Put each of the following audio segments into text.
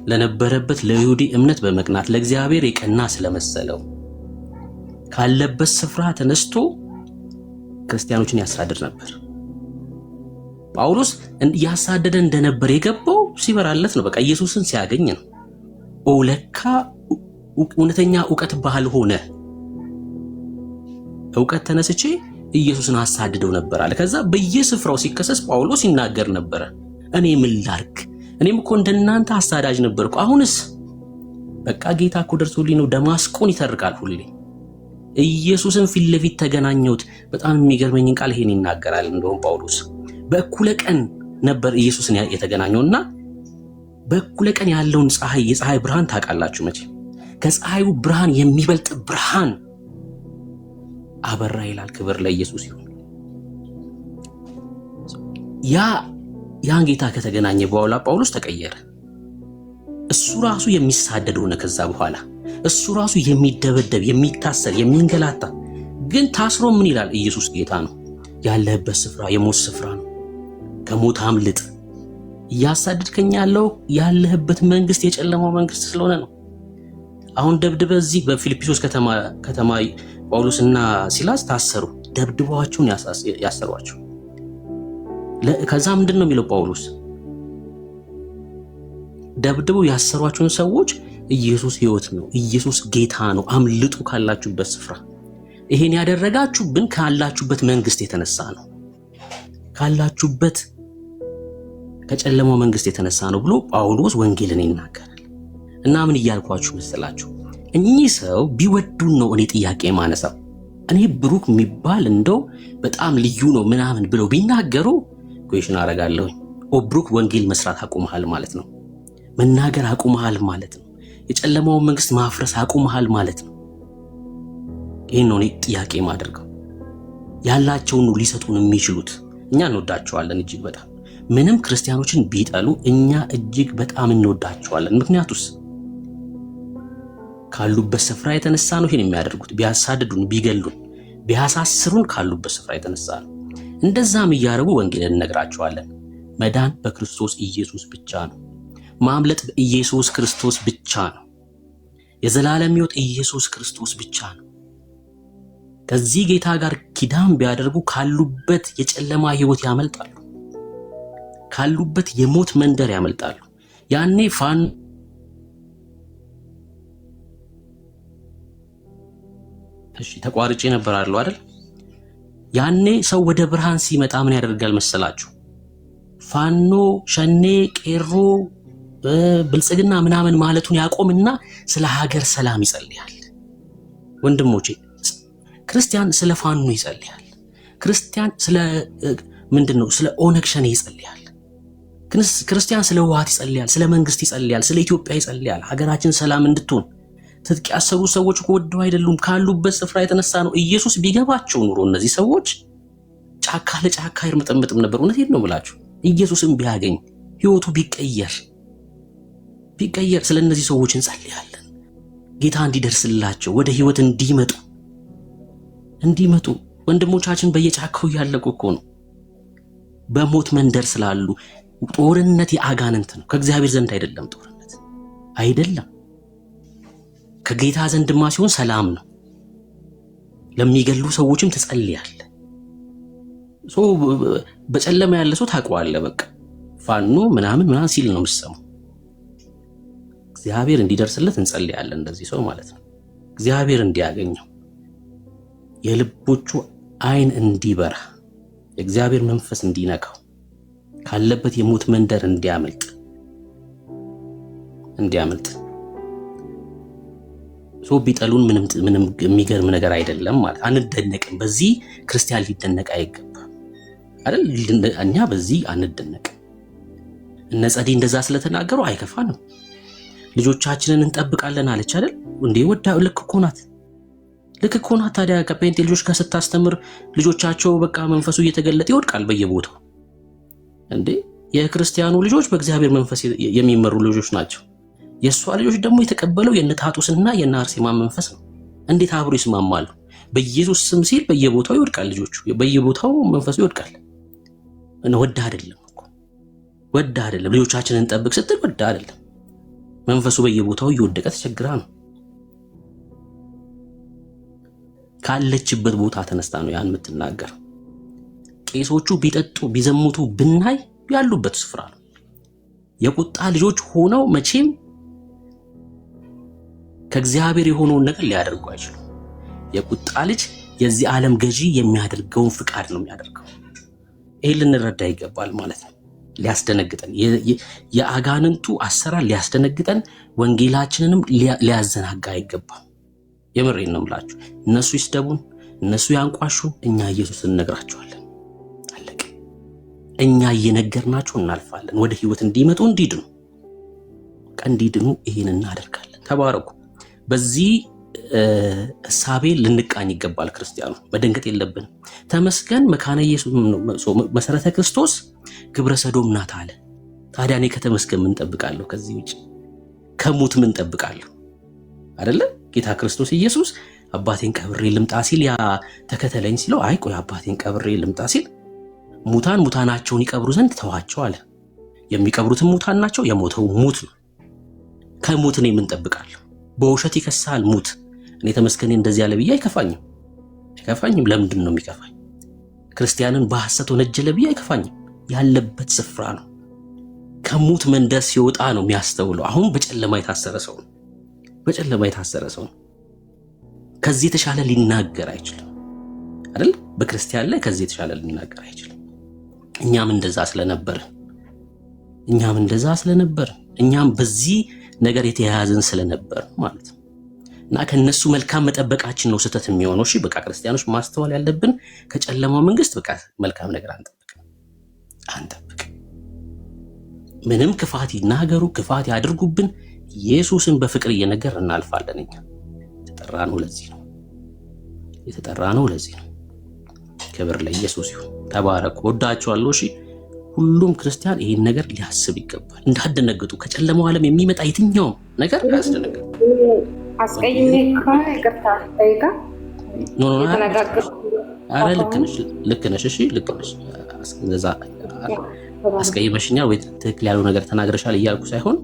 ለነበረበት ለይሁዲ እምነት በመቅናት ለእግዚአብሔር የቀና ስለመሰለው ካለበት ስፍራ ተነስቶ ክርስቲያኖችን ያሳድድ ነበር። ጳውሎስ ያሳደደ እንደነበር የገባው ሲበራለት ነው። በቃ ኢየሱስን ሲያገኝ ነው። ኦለካ እውነተኛ ዕውቀት ባህል ሆነ። ዕውቀት ተነስቼ ኢየሱስን አሳድደው ነበር አለ። ከዛ በየስፍራው ሲከሰስ ጳውሎስ ይናገር ነበር፣ እኔ ምን ላድርግ? እኔም እኮ እንደናንተ አሳዳጅ ነበርኩ። አሁንስ በቃ ጌታ እኮ ደርሶልኝ ነው። ደማስቆን ይተርካል ሁሌ። ኢየሱስን ፊት ለፊት ተገናኘሁት። በጣም የሚገርመኝን ቃል ይሄን ይናገራል። እንደውም ጳውሎስ በእኩለ ቀን ነበር ኢየሱስን የተገናኘውና በእኩለ ቀን ያለውን የፀሐይ ብርሃን ታውቃላችሁ መቼ? ከፀሐዩ ብርሃን የሚበልጥ ብርሃን አበራ ይላል። ክብር ለኢየሱስ ይሁን። ያን ጌታ ከተገናኘ በኋላ ጳውሎስ ተቀየረ። እሱ ራሱ የሚሳደድ ሆነ። ከዛ በኋላ እሱ ራሱ የሚደበደብ፣ የሚታሰር፣ የሚንገላታ ግን ታስሮ ምን ይላል? ኢየሱስ ጌታ ነው። ያለህበት ስፍራ የሞት ስፍራ ነው። ከሞት አምልጥ። እያሳደድከኝ ያለህበት መንግስት የጨለማው መንግስት ስለሆነ ነው። አሁን ደብድበ እዚህ በፊልጵስዩስ ከተማ ጳውሎስና ሲላስ ታሰሩ። ደብድበዋቸውን ያሰሯቸው። ከዛ ምንድን ነው የሚለው ጳውሎስ? ደብድበው ያሰሯቸውን ሰዎች ኢየሱስ ሕይወት ነው፣ ኢየሱስ ጌታ ነው፣ አምልጡ ካላችሁበት ስፍራ። ይሄን ያደረጋችሁብን ካላችሁበት መንግስት የተነሳ ነው፣ ካላችሁበት ከጨለማው መንግስት የተነሳ ነው ብሎ ጳውሎስ ወንጌልን ይናገራል። እና ምን እያልኳችሁ መሰላችሁ? እኚህ ሰው ቢወዱን ነው እኔ ጥያቄ ማነሳው። እኔ ብሩክ የሚባል እንደው በጣም ልዩ ነው ምናምን ብለው ቢናገሩ ኩዌሽን አረጋለሁ። ብሩክ ወንጌል መስራት አቁመሃል ማለት ነው። መናገር አቁመሃል ማለት ነው። የጨለማውን መንግስት ማፍረስ አቁመሃል ማለት ነው። ይሄን ነው እኔ ጥያቄ ማደርገው። ያላቸውን ነው ሊሰጡን የሚችሉት። እኛ እንወዳቸዋለን እጅግ በጣም። ምንም ክርስቲያኖችን ቢጠሉ እኛ እጅግ በጣም እንወዳቸዋለን። ምክንያቱስ ካሉበት ስፍራ የተነሳ ነው ይሄን የሚያደርጉት። ቢያሳድዱን፣ ቢገሉን፣ ቢያሳስሩን ካሉበት ስፍራ የተነሳ ነው። እንደዛም እያደረጉ ወንጌልን እንነግራቸዋለን። መዳን በክርስቶስ ኢየሱስ ብቻ ነው። ማምለጥ በኢየሱስ ክርስቶስ ብቻ ነው። የዘላለም ሕይወት ኢየሱስ ክርስቶስ ብቻ ነው። ከዚህ ጌታ ጋር ኪዳን ቢያደርጉ ካሉበት የጨለማ ሕይወት ያመልጣሉ። ካሉበት የሞት መንደር ያመልጣሉ። ያኔ ተቋርጬ ነበር አሉ አይደል? ያኔ ሰው ወደ ብርሃን ሲመጣ ምን ያደርጋል መሰላችሁ? ፋኖ፣ ሸኔ፣ ቄሮ፣ ብልጽግና ምናምን ማለቱን ያቆምና ስለ ሀገር ሰላም ይጸልያል። ወንድሞቼ፣ ክርስቲያን ስለ ፋኖ ይጸልያል። ክርስቲያን ስለ ምንድነው? ስለ ኦነግ ሸኔ ይጸልያል። ክርስቲያን ስለ ህወሓት ይጸልያል። ስለ መንግስት ይጸልያል። ስለ ኢትዮጵያ ይጸልያል። ሀገራችን ሰላም እንድትሆን። ትጥቅ ያሰሩ ሰዎች እኮ ወደው አይደሉም፣ ካሉበት ስፍራ የተነሳ ነው። ኢየሱስ ቢገባቸው ኑሮ እነዚህ ሰዎች ጫካ ለጫካ ይርመጠመጥም ነበር። እውነቴን ነው ብላችሁ ኢየሱስን ቢያገኝ ህይወቱ ቢቀየር ስለ እነዚህ ሰዎች እንጸልያለን። ጌታ እንዲደርስላቸው ወደ ህይወት እንዲመጡ። ወንድሞቻችን በየጫካው እያለቁ እኮ ነው፣ በሞት መንደር ስላሉ። ጦርነት የአጋንንት ነው፣ ከእግዚአብሔር ዘንድ አይደለም። ጦርነት አይደለም፣ ከጌታ ዘንድማ ሲሆን ሰላም ነው። ለሚገሉ ሰዎችም ትጸልያለህ። በጨለማ ያለ ሰው ታውቀዋለህ። በቃ ፋኖ ምናምን ሲል ነው የምትሰማው። እግዚአብሔር እንዲደርስለት እንጸልያለን፣ እንደዚህ ሰው ማለት ነው። እግዚአብሔር እንዲያገኘው፣ የልቦቹ አይን እንዲበራ፣ የእግዚአብሔር መንፈስ እንዲነካው፣ ካለበት የሞት መንደር እንዲያመልጥ ቢጠሉን ምንም የሚገርም ነገር አይደለም ማለት አንደነቅም። በዚህ ክርስቲያን ሊደነቅ አይገባም አይደል? እኛ በዚህ አንደነቅም። እነ ጸዲ እንደዛ ስለተናገሩ አይከፋንም። ልጆቻችንን እንጠብቃለን አለች አይደል እንዴ? ልክ እኮ ናት። ታዲያ ከፔንቴ ልጆች ጋር ስታስተምር ልጆቻቸው በቃ መንፈሱ እየተገለጠ ይወድቃል በየቦታው እንዴ? የክርስቲያኑ ልጆች በእግዚአብሔር መንፈስ የሚመሩ ልጆች ናቸው። የሷ ልጆች ደግሞ የተቀበለው የነታጡስና የናርሴማ መንፈስ ነው። እንዴት አብሮ ይስማማሉ? በኢየሱስ ስም ሲል በየቦታው ይወድቃል። ልጆቹ በየቦታው መንፈሱ ይወድቃል። ወዳ አይደለም። ልጆቻችንን እንጠብቅ ስትል ወዳ አይደለም። መንፈሱ በየቦታው እየወደቀ ተቸግራ ነው። ካለችበት ቦታ ተነስታ ነው ያን የምትናገር። ቄሶቹ ቢጠጡ ቢዘሙቱ ብናይ ያሉበት ስፍራ ነው። የቁጣ ልጆች ሆነው መቼም ከእግዚአብሔር የሆነውን ነገር ሊያደርጉ አይችሉም። የቁጣ ልጅ የዚህ ዓለም ገዢ የሚያደርገውን ፍቃድ ነው የሚያደርገው። ይሄ ልንረዳ ይገባል ማለት ነው። ሊያስደነግጠን የአጋንንቱ አሰራር ሊያስደነግጠን፣ ወንጌላችንንም ሊያዘናጋ አይገባም። የምሬን ነው የምላችሁ። እነሱ ይስደቡን፣ እነሱ ያንቋሹን፣ እኛ ኢየሱስን እንነግራቸዋለን። አለቀ። እኛ እየነገርናቸው እናልፋለን። ወደ ህይወት እንዲመጡ እንዲድኑ ይሄን እናደርጋለን። ተባረኩ። በዚህ እሳቤ ልንቃኝ ይገባል። ክርስቲያኑ መደንገጥ የለብንም። ተመስገን መካነ ኢየሱስ መሰረተ ክርስቶስ ግብረ ሰዶም ናት አለ። ታዲያ እኔ ከተመስገን ምን ጠብቃለሁ? ከዚህ ውጭ ከሙት ምን ጠብቃለሁ? አይደለ? ጌታ ክርስቶስ ኢየሱስ አባቴን ቀብሬ ልምጣ ሲል ያ ተከተለኝ ሲለው፣ አይ ቆይ አባቴን ቀብሬ ልምጣ ሲል ሙታናቸውን ይቀብሩ ዘንድ ተዋቸው አለ። የሚቀብሩትም ሙታን ናቸው፣ የሞተው ሙት ነው። ከሙት እኔ ምን ጠብቃለሁ? በውሸት ይከሳል ሙት። እኔ ተመስገን እንደዚህ ያለ ብዬ አይከፋኝም። ለምንድን ነው የሚከፋኝ? ክርስቲያንን በሐሰት ወነጀለ ብዬ አይከፋኝም። ያለበት ስፍራ ነው። ከሙት መንደር ሲወጣ ነው የሚያስተውለው። አሁን በጨለማ የታሰረ ሰው ነው። ከዚህ የተሻለ ሊናገር አይችልም አይደል? በክርስቲያን ላይ ከዚህ የተሻለ ሊናገር አይችልም። እኛም እንደዛ ስለነበር እኛም በዚህ ነገር የተያያዝን ስለነበር ማለት ነው። እና ከነሱ መልካም መጠበቃችን ነው ስህተት የሚሆነው። እሺ በቃ ክርስቲያኖች ማስተዋል ያለብን ከጨለማው መንግስት በቃ መልካም ነገር አንጠብቅ። ምንም ክፋት ይናገሩ፣ ክፋት ያድርጉብን፣ ኢየሱስን በፍቅር እየነገር እናልፋለን። እኛ የተጠራ ነው ለዚህ ነው። ክብር ለኢየሱስ ይሁን። ተባረኩ። ወዳችኋለሁ። እሺ ሁሉም ክርስቲያን ይሄን ነገር ሊያስብ ይገባል። እንዳትደነግጡ። ከጨለማው ዓለም የሚመጣ የትኛውም ነገር ያስደነግጡ። አስቀይሜ ከሆነ ይቅርታ ጠይቃ አረ ልክ ነሽ። እሺ ልክ ነሽ። እንደዛ አስቀይመሽኛል ወይ ትክክል ያለው ነገር ተናግረሻል እያልኩ ሳይሆን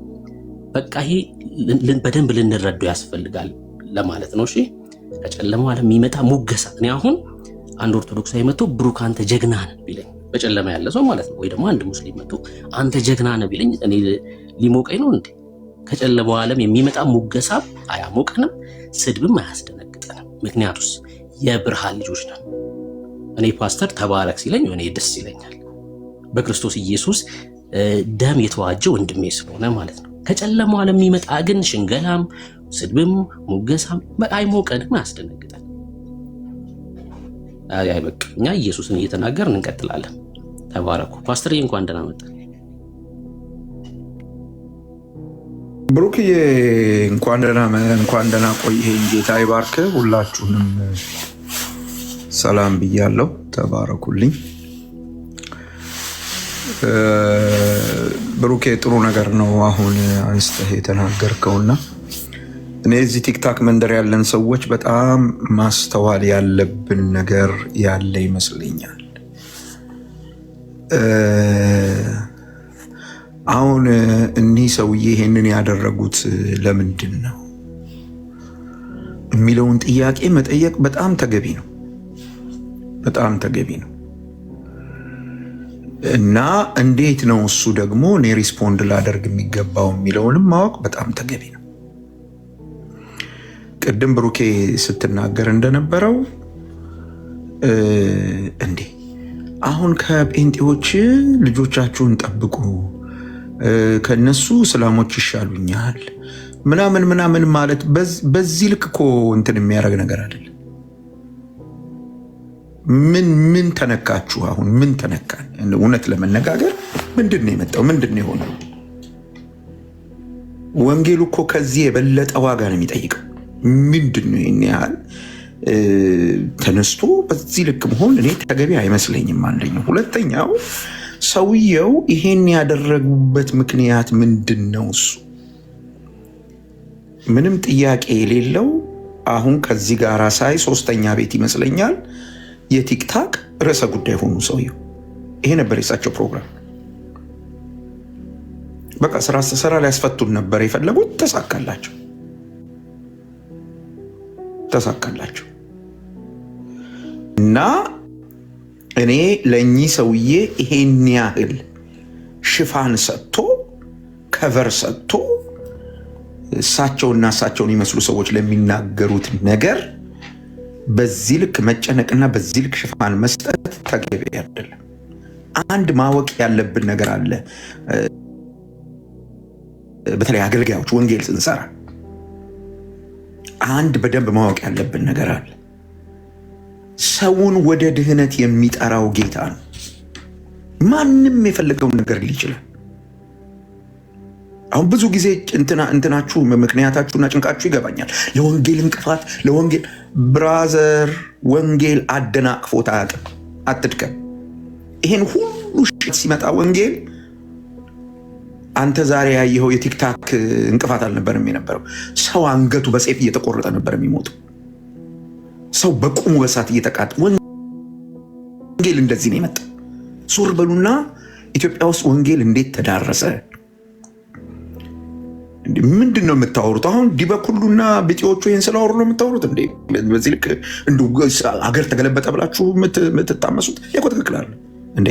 በቃ ይሄ በደንብ ልንረዳው ያስፈልጋል ለማለት ነው። እሺ ከጨለማው ዓለም የሚመጣ ሙገሳ። እኔ አሁን አንድ ኦርቶዶክሳዊ መጥቶ ብሩክ አንተ ጀግና ነህ ቢለኝ፣ በጨለማ ያለ ሰው ማለት ነው፣ ወይ ደግሞ አንድ ሙስሊም መጥቶ አንተ ጀግና ነህ ቢለኝ እኔ ሊሞቀኝ ነው እንዴ? ከጨለማው ዓለም የሚመጣ ሙገሳ አያሞቀንም፣ ስድብም አያስደነግጠንም። ምክንያቱስ የብርሃን ልጆች ነን። እኔ ፓስተር ተባረክ ሲለኝ እኔ ደስ ይለኛል፣ በክርስቶስ ኢየሱስ ደም የተዋጀ ወንድሜ ስለሆነ ማለት ነው። ከጨለማው ዓለም የሚመጣ ግን ሽንገላም፣ ስድብም፣ ሙገሳም አይሞቀንም፣ አያስደነግጠንም። አይ በቃ እኛ ኢየሱስን እየተናገርን እንቀጥላለን። ተባረኩ። ፓስተርዬ እንኳን ደህና መጣ። ብሩክዬ እንኳን ደህና ቆየኸኝ። ጌታ ይባርክ። ሁላችሁንም ሰላም ብያለሁ። ተባረኩልኝ። ብሩኬ ጥሩ ነገር ነው አሁን አንስተህ የተናገርከውና እኔ እዚህ ቲክታክ መንደር ያለን ሰዎች በጣም ማስተዋል ያለብን ነገር ያለ ይመስለኛል። አሁን እኒህ ሰውዬ ይሄንን ያደረጉት ለምንድን ነው የሚለውን ጥያቄ መጠየቅ በጣም ተገቢ ነው። እና እንዴት ነው እሱ ደግሞ እኔ ሪስፖንድ ላደርግ የሚገባው የሚለውንም ማወቅ በጣም ተገቢ ነው። ቅድም ብሩኬ ስትናገር እንደነበረው እንዴ አሁን ከጴንጤዎች ልጆቻችሁን ጠብቁ፣ ከነሱ እስላሞች ይሻሉኛል ምናምን ማለት በዚህ ልክ እኮ እንትን የሚያደርግ ነገር አይደለም። ምን ተነካችሁ? አሁን ምን ተነካን? እውነት ለመነጋገር ምንድን ነው የመጣው? ምንድን ነው የሆነው? ወንጌሉ እኮ ከዚህ የበለጠ ዋጋ ነው የሚጠይቀው። ምንድን ነው ይህን ያህል ተነስቶ በዚህ ልክ መሆን እኔ ተገቢ አይመስለኝም። አንደኛው። ሁለተኛው ሰውየው ይሄን ያደረጉበት ምክንያት ምንድን ነው? እሱ ምንም ጥያቄ የሌለው አሁን ከዚህ ጋር ሳይ ሶስተኛ ቤት ይመስለኛል የቲክታክ ርዕሰ ጉዳይ ሆኑ ሰውየው። ይሄ ነበር የሳቸው ፕሮግራም። በቃ ስራ ሊያስፈቱን ነበር የፈለጉት። ተሳካላቸው እና እኔ ለእኚህ ሰውዬ ይሄን ያህል ሽፋን ሰጥቶ ከቨር ሰጥቶ እሳቸውና እሳቸውን ይመስሉ ሰዎች ለሚናገሩት ነገር በዚህ ልክ መጨነቅና በዚህ ልክ ሽፋን መስጠት ተገቢ አይደለም። አንድ ማወቅ ያለብን ነገር አለ። በተለይ አገልጋዮች ወንጌል ስንሰራ አንድ በደንብ ማወቅ ያለብን ነገር አለ። ሰውን ወደ ድህነት የሚጠራው ጌታ ነው። ማንም የፈለገውን ነገር ይችላል። አሁን ብዙ ጊዜ እንትናችሁ ምክንያታችሁና ጭንቃችሁ ይገባኛል። ለወንጌል እንቅፋት ለወንጌል ብራዘር ወንጌል አደናቅፎት አያውቅም። አትድከም። ይሄን ሁሉ ሽት ሲመጣ ወንጌል አንተ ዛሬ ያየኸው የቲክታክ እንቅፋት አልነበረም የነበረው። ሰው አንገቱ በሰይፍ እየተቆረጠ ነበር የሚሞተው። ሰው በቁሙ በሳት እየተቃጠ ወንጌል እንደዚህ ነው የመጣው። ዞር በሉና ኢትዮጵያ ውስጥ ወንጌል እንዴት ተዳረሰ? ምንድን ነው የምታወሩት? አሁን ዲበኩሉና ቢጤዎቹ ይህን ስላወሩ ነው የምታወሩት እንዴ? በዚህ ልክ አገር ተገለበጠ ብላችሁ የምትታመሱት እኮ ትክክል አለ እንዴ?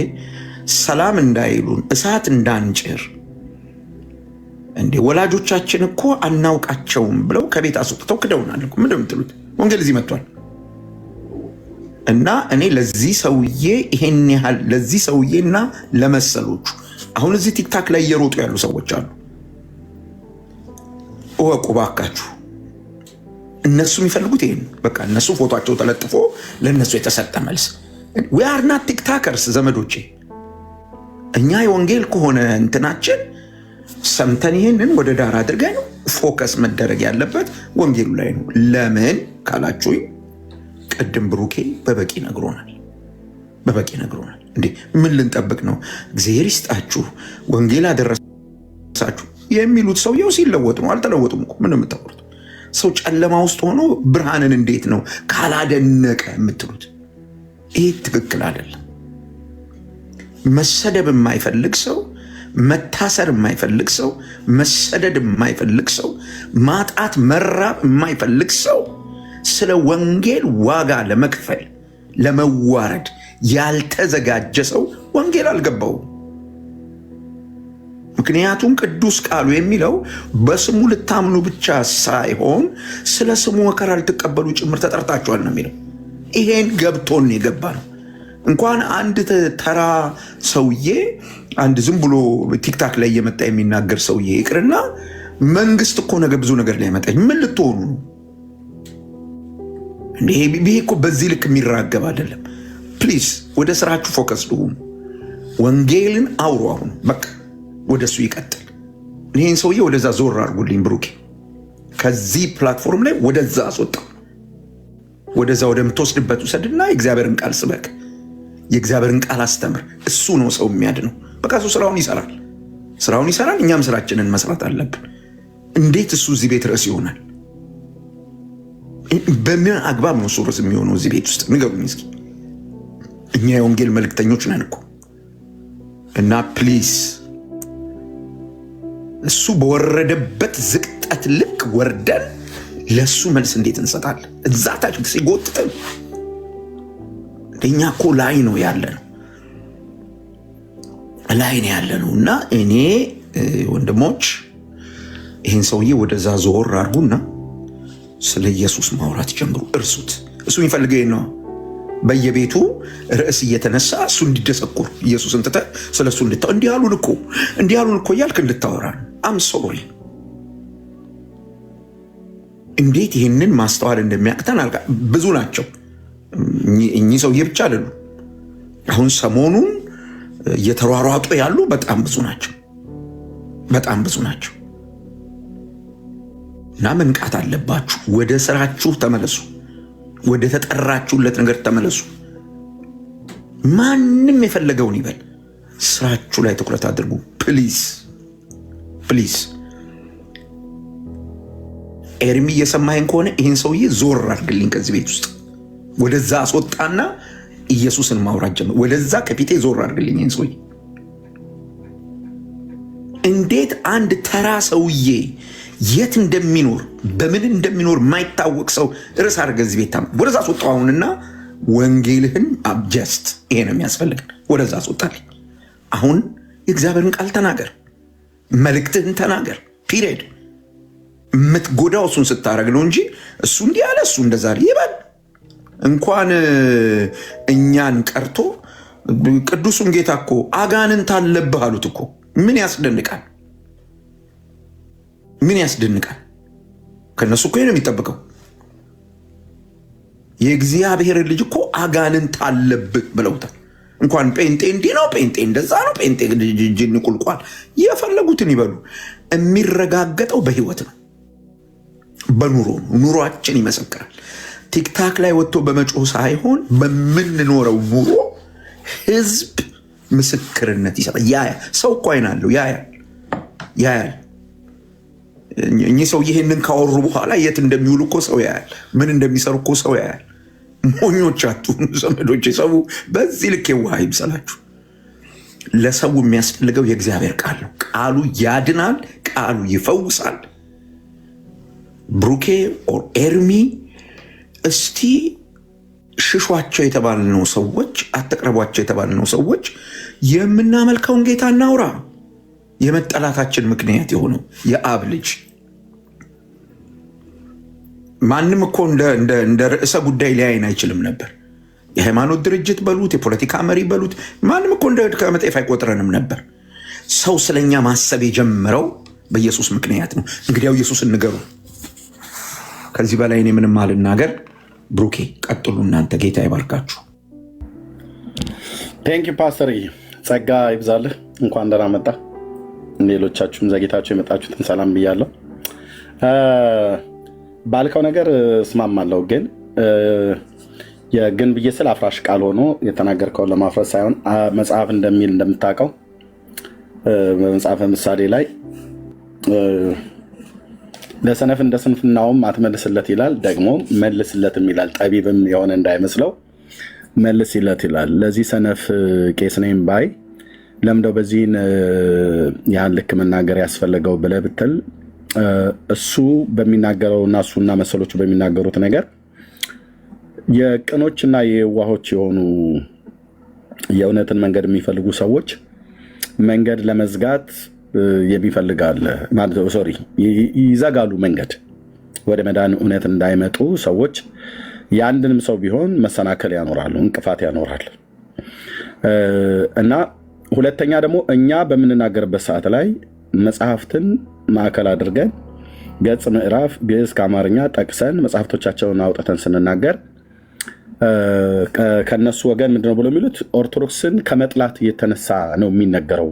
ሰላም እንዳይሉን እሳት እንዳንጭር እንዴ? ወላጆቻችን እኮ አናውቃቸውም ብለው ከቤት አስወጥተው ክደውናል እኮ። ምንድን ነው የምትሉት? ወንጌል እዚህ መጥቷል። እና እኔ ለዚህ ሰውዬ ይሄን ያህል ለዚህ ሰውዬና ለመሰሎቹ አሁን እዚህ ቲክታክ ላይ እየሮጡ ያሉ ሰዎች አሉ። እወቁ ባካችሁ። እነሱ የሚፈልጉት ይሄን በቃ እነሱ ፎቶአቸው ተለጥፎ ለነሱ የተሰጠ መልስ። we are not ቲክታከርስ ዘመዶቼ። እኛ የወንጌል ከሆነ እንትናችን ሰምተን ይሄንን ወደ ዳር አድርገን ፎከስ መደረግ ያለበት ወንጌሉ ላይ ነው። ለምን ካላችሁኝ ቅድም ብሩኬ በበቂ ነግሮናል። እንዴ ምን ልንጠብቅ ነው? እግዚአብሔር ይስጣችሁ ወንጌል አደረሳችሁ የሚሉት ሰውየው ሲለወጡ ነው። አልተለወጡም እኮ ምን የምታወሩት? ሰው ጨለማ ውስጥ ሆኖ ብርሃንን እንዴት ነው ካላደነቀ የምትሉት? ይህ ትክክል አይደለም። መሰደብ የማይፈልግ ሰው፣ መታሰር የማይፈልግ ሰው፣ መሰደድ የማይፈልግ ሰው፣ ማጣት መራብ የማይፈልግ ሰው ስለ ወንጌል ዋጋ ለመክፈል ለመዋረድ ያልተዘጋጀ ሰው ወንጌል አልገባውም። ምክንያቱም ቅዱስ ቃሉ የሚለው በስሙ ልታምኑ ብቻ ሳይሆን ስለ ስሙ መከራ ልትቀበሉ ጭምር ተጠርታችኋል ነው የሚለው። ይሄን ገብቶን የገባ ነው። እንኳን አንድ ተራ ሰውዬ አንድ ዝም ብሎ ቲክታክ ላይ እየመጣ የሚናገር ሰውዬ ይቅርና መንግስት እኮ ነገ ብዙ ነገር ላይ ያመጣ ምን ልትሆኑ ነው? ይሄ እኮ በዚህ ልክ የሚራገብ አይደለም። ፕሊዝ ወደ ስራችሁ ፎከስ ሁኑ። ወንጌልን አውሩ። አሁን በቃ ወደሱ ይቀጥል። ይሄን ሰውዬ ወደዛ ዞር አድርጉልኝ ብሩኬ። ከዚህ ፕላትፎርም ላይ ወደዛ አስወጣ። ወደዛ ወደምትወስድበት ውሰድና የእግዚአብሔርን ቃል ስበክ፣ የእግዚአብሔርን ቃል አስተምር። እሱ ነው ሰው የሚያድነው። በቃ እሱ ስራውን ይሰራል። እኛም ስራችንን መስራት አለብን። እንዴት እሱ እዚህ ቤት ርዕስ ይሆናል? በምን አግባብ ነው እሱ ርዕስ የሚሆነው እዚህ ቤት ውስጥ? ንገሩኝ እስኪ። እኛ የወንጌል መልእክተኞች ነን እኮ። እና ፕሊዝ እሱ በወረደበት ዝቅጠት ልክ ወርደን ለሱ መልስ እንዴት እንሰጣለን? እዛ ታች ሲጎትተን እኛ እኮ ላይ ነው ያለነው። እና እኔ ወንድሞች ይህን ሰውዬ ወደዛ ዞር አድርጉና ስለ ኢየሱስ ማውራት ጀምሩ። እርሱት። እሱ የሚፈልገው ነው። በየቤቱ ርዕስ እየተነሳ እሱ እንዲደሰኩር ኢየሱስን ትተህ ስለ እሱ እንዲህ አሉን እኮ እያልክ እንድታወራ አም ሶሪ። እንዴት ይህንን ማስተዋል እንደሚያቅተን ብዙ ናቸው። እኚህ ሰውዬ ብቻ አይደሉም። አሁን ሰሞኑን እየተሯሯጡ ያሉ በጣም ብዙ ናቸው። እና መንቃት አለባችሁ። ወደ ስራችሁ ተመለሱ። ወደ ተጠራችሁለት ነገር ተመለሱ። ማንም የፈለገውን ይበል፣ ስራችሁ ላይ ትኩረት አድርጉ። ፕሊዝ። ኤርሚ እየሰማኸኝ ከሆነ ይህን ሰውዬ ዞር አድርግልኝ ከዚህ ቤት ውስጥ። ወደዛ አስወጣና ኢየሱስን ማውራት ጀምር። ወደዛ ከፊቴ ዞር አድርግልኝ ይህን ሰውዬ። እንዴት አንድ ተራ ሰውዬ የት እንደሚኖር በምን እንደሚኖር የማይታወቅ ሰው ርዕስ አድርገህ እዚህ ቤት ወደዛ አስወጣው አሁንና ወንጌልህን አብጀስት ይሄ ነው የሚያስፈልገን። ወደዛ አስወጣልኝ። አሁን የእግዚአብሔርን ቃል ተናገር፣ መልእክትህን ተናገር። ፒሪየድ። የምትጎዳው እሱን ስታደርግ ነው እንጂ እሱ እንዲህ ያለ እሱ እንደዛ ይበል። እንኳን እኛን ቀርቶ ቅዱሱን ጌታ እኮ አጋንንት አለብህ አሉት እኮ። ምን ያስደንቃል? ምን ያስደንቃል? ከነሱ እኮ ነው የሚጠብቀው። የእግዚአብሔር ልጅ እኮ አጋንንት አለብህ ብለውታል። እንኳን ጴንጤ እንዲህ ነው፣ ጴንጤ እንደዛ ነው፣ ጴንጤ ጅን ቁልቋል፣ የፈለጉትን ይበሉ። የሚረጋገጠው በህይወት ነው፣ በኑሮ ነው። ኑሯችን ይመሰክራል። ቲክታክ ላይ ወጥቶ በመጮህ ሳይሆን በምንኖረው ኑሮ ህዝብ ምስክርነት ይሰጣል። ያያል። ሰው እኮ አይን አለው፣ ያያል። እኚህ ሰው ይህንን ካወሩ በኋላ የት እንደሚውሉ እኮ ሰው ያያል። ምን እንደሚሰሩ እኮ ሰው ያያል። ሞኞች አትሁኑ ዘመዶች። ሰው በዚህ ልክ የዋህ ይምሰላችሁ። ለሰው የሚያስፈልገው የእግዚአብሔር ቃል ነው። ቃሉ ያድናል፣ ቃሉ ይፈውሳል። ብሩኬ ኦር ኤርሚ እስቲ ሽሿቸው የተባልነው ሰዎች፣ አትቅረቧቸው የተባልነው ሰዎች የምናመልከውን ጌታ እናውራ። የመጠላታችን ምክንያት የሆነው የአብ ልጅ ማንም እኮ እንደ ርዕሰ ጉዳይ ሊያይን አይችልም ነበር። የሃይማኖት ድርጅት በሉት፣ የፖለቲካ መሪ በሉት፣ ማንም እኮ እንደ ከመጤፍ አይቆጥረንም ነበር። ሰው ስለኛ ማሰብ የጀመረው በኢየሱስ ምክንያት ነው። እንግዲያው ኢየሱስን ንገሩ። ከዚህ በላይ እኔ ምንም አልናገር። ብሩኬ ቀጥሉ እናንተ። ጌታ ይባርካችሁ። ቴንክ ዩ ፓስተር፣ ጸጋ ይብዛልህ። እንኳን ደህና መጣ። ሌሎቻችሁም ዘግይታችሁ የመጣችሁትን ሰላም ብያለሁ። ባልከው ነገር እስማማለሁ፣ ግን ብዬ ስል አፍራሽ ቃል ሆኖ የተናገርከውን ለማፍረስ ሳይሆን መጽሐፍ እንደሚል እንደምታውቀው በመጽሐፈ ምሳሌ ላይ ለሰነፍ እንደ ስንፍናውም አትመልስለት ይላል፣ ደግሞ መልስለትም ይላል። ጠቢብም የሆነ እንዳይመስለው መልስለት ይላል። ለዚህ ሰነፍ ቄስ ነኝ ባይ ለምደው በዚህን ያህል ልክ መናገር ያስፈለገው ብለህ ብትል እሱ በሚናገረውና እሱና መሰሎቹ በሚናገሩት ነገር የቅኖችና የዋሆች የሆኑ የእውነትን መንገድ የሚፈልጉ ሰዎች መንገድ ለመዝጋት የሚፈልጋል ማለት ሶሪ ይዘጋሉ። መንገድ ወደ መዳን እውነት እንዳይመጡ ሰዎች የአንድንም ሰው ቢሆን መሰናከል ያኖራሉ፣ እንቅፋት ያኖራል። እና ሁለተኛ ደግሞ እኛ በምንናገርበት ሰዓት ላይ መጽሐፍትን ማዕከል አድርገን ገጽ፣ ምዕራፍ፣ ግዕዝ ከአማርኛ ጠቅሰን መጽሐፍቶቻቸውን አውጥተን ስንናገር ከነሱ ወገን ምንድነው ብሎ የሚሉት ኦርቶዶክስን ከመጥላት የተነሳ ነው የሚነገረው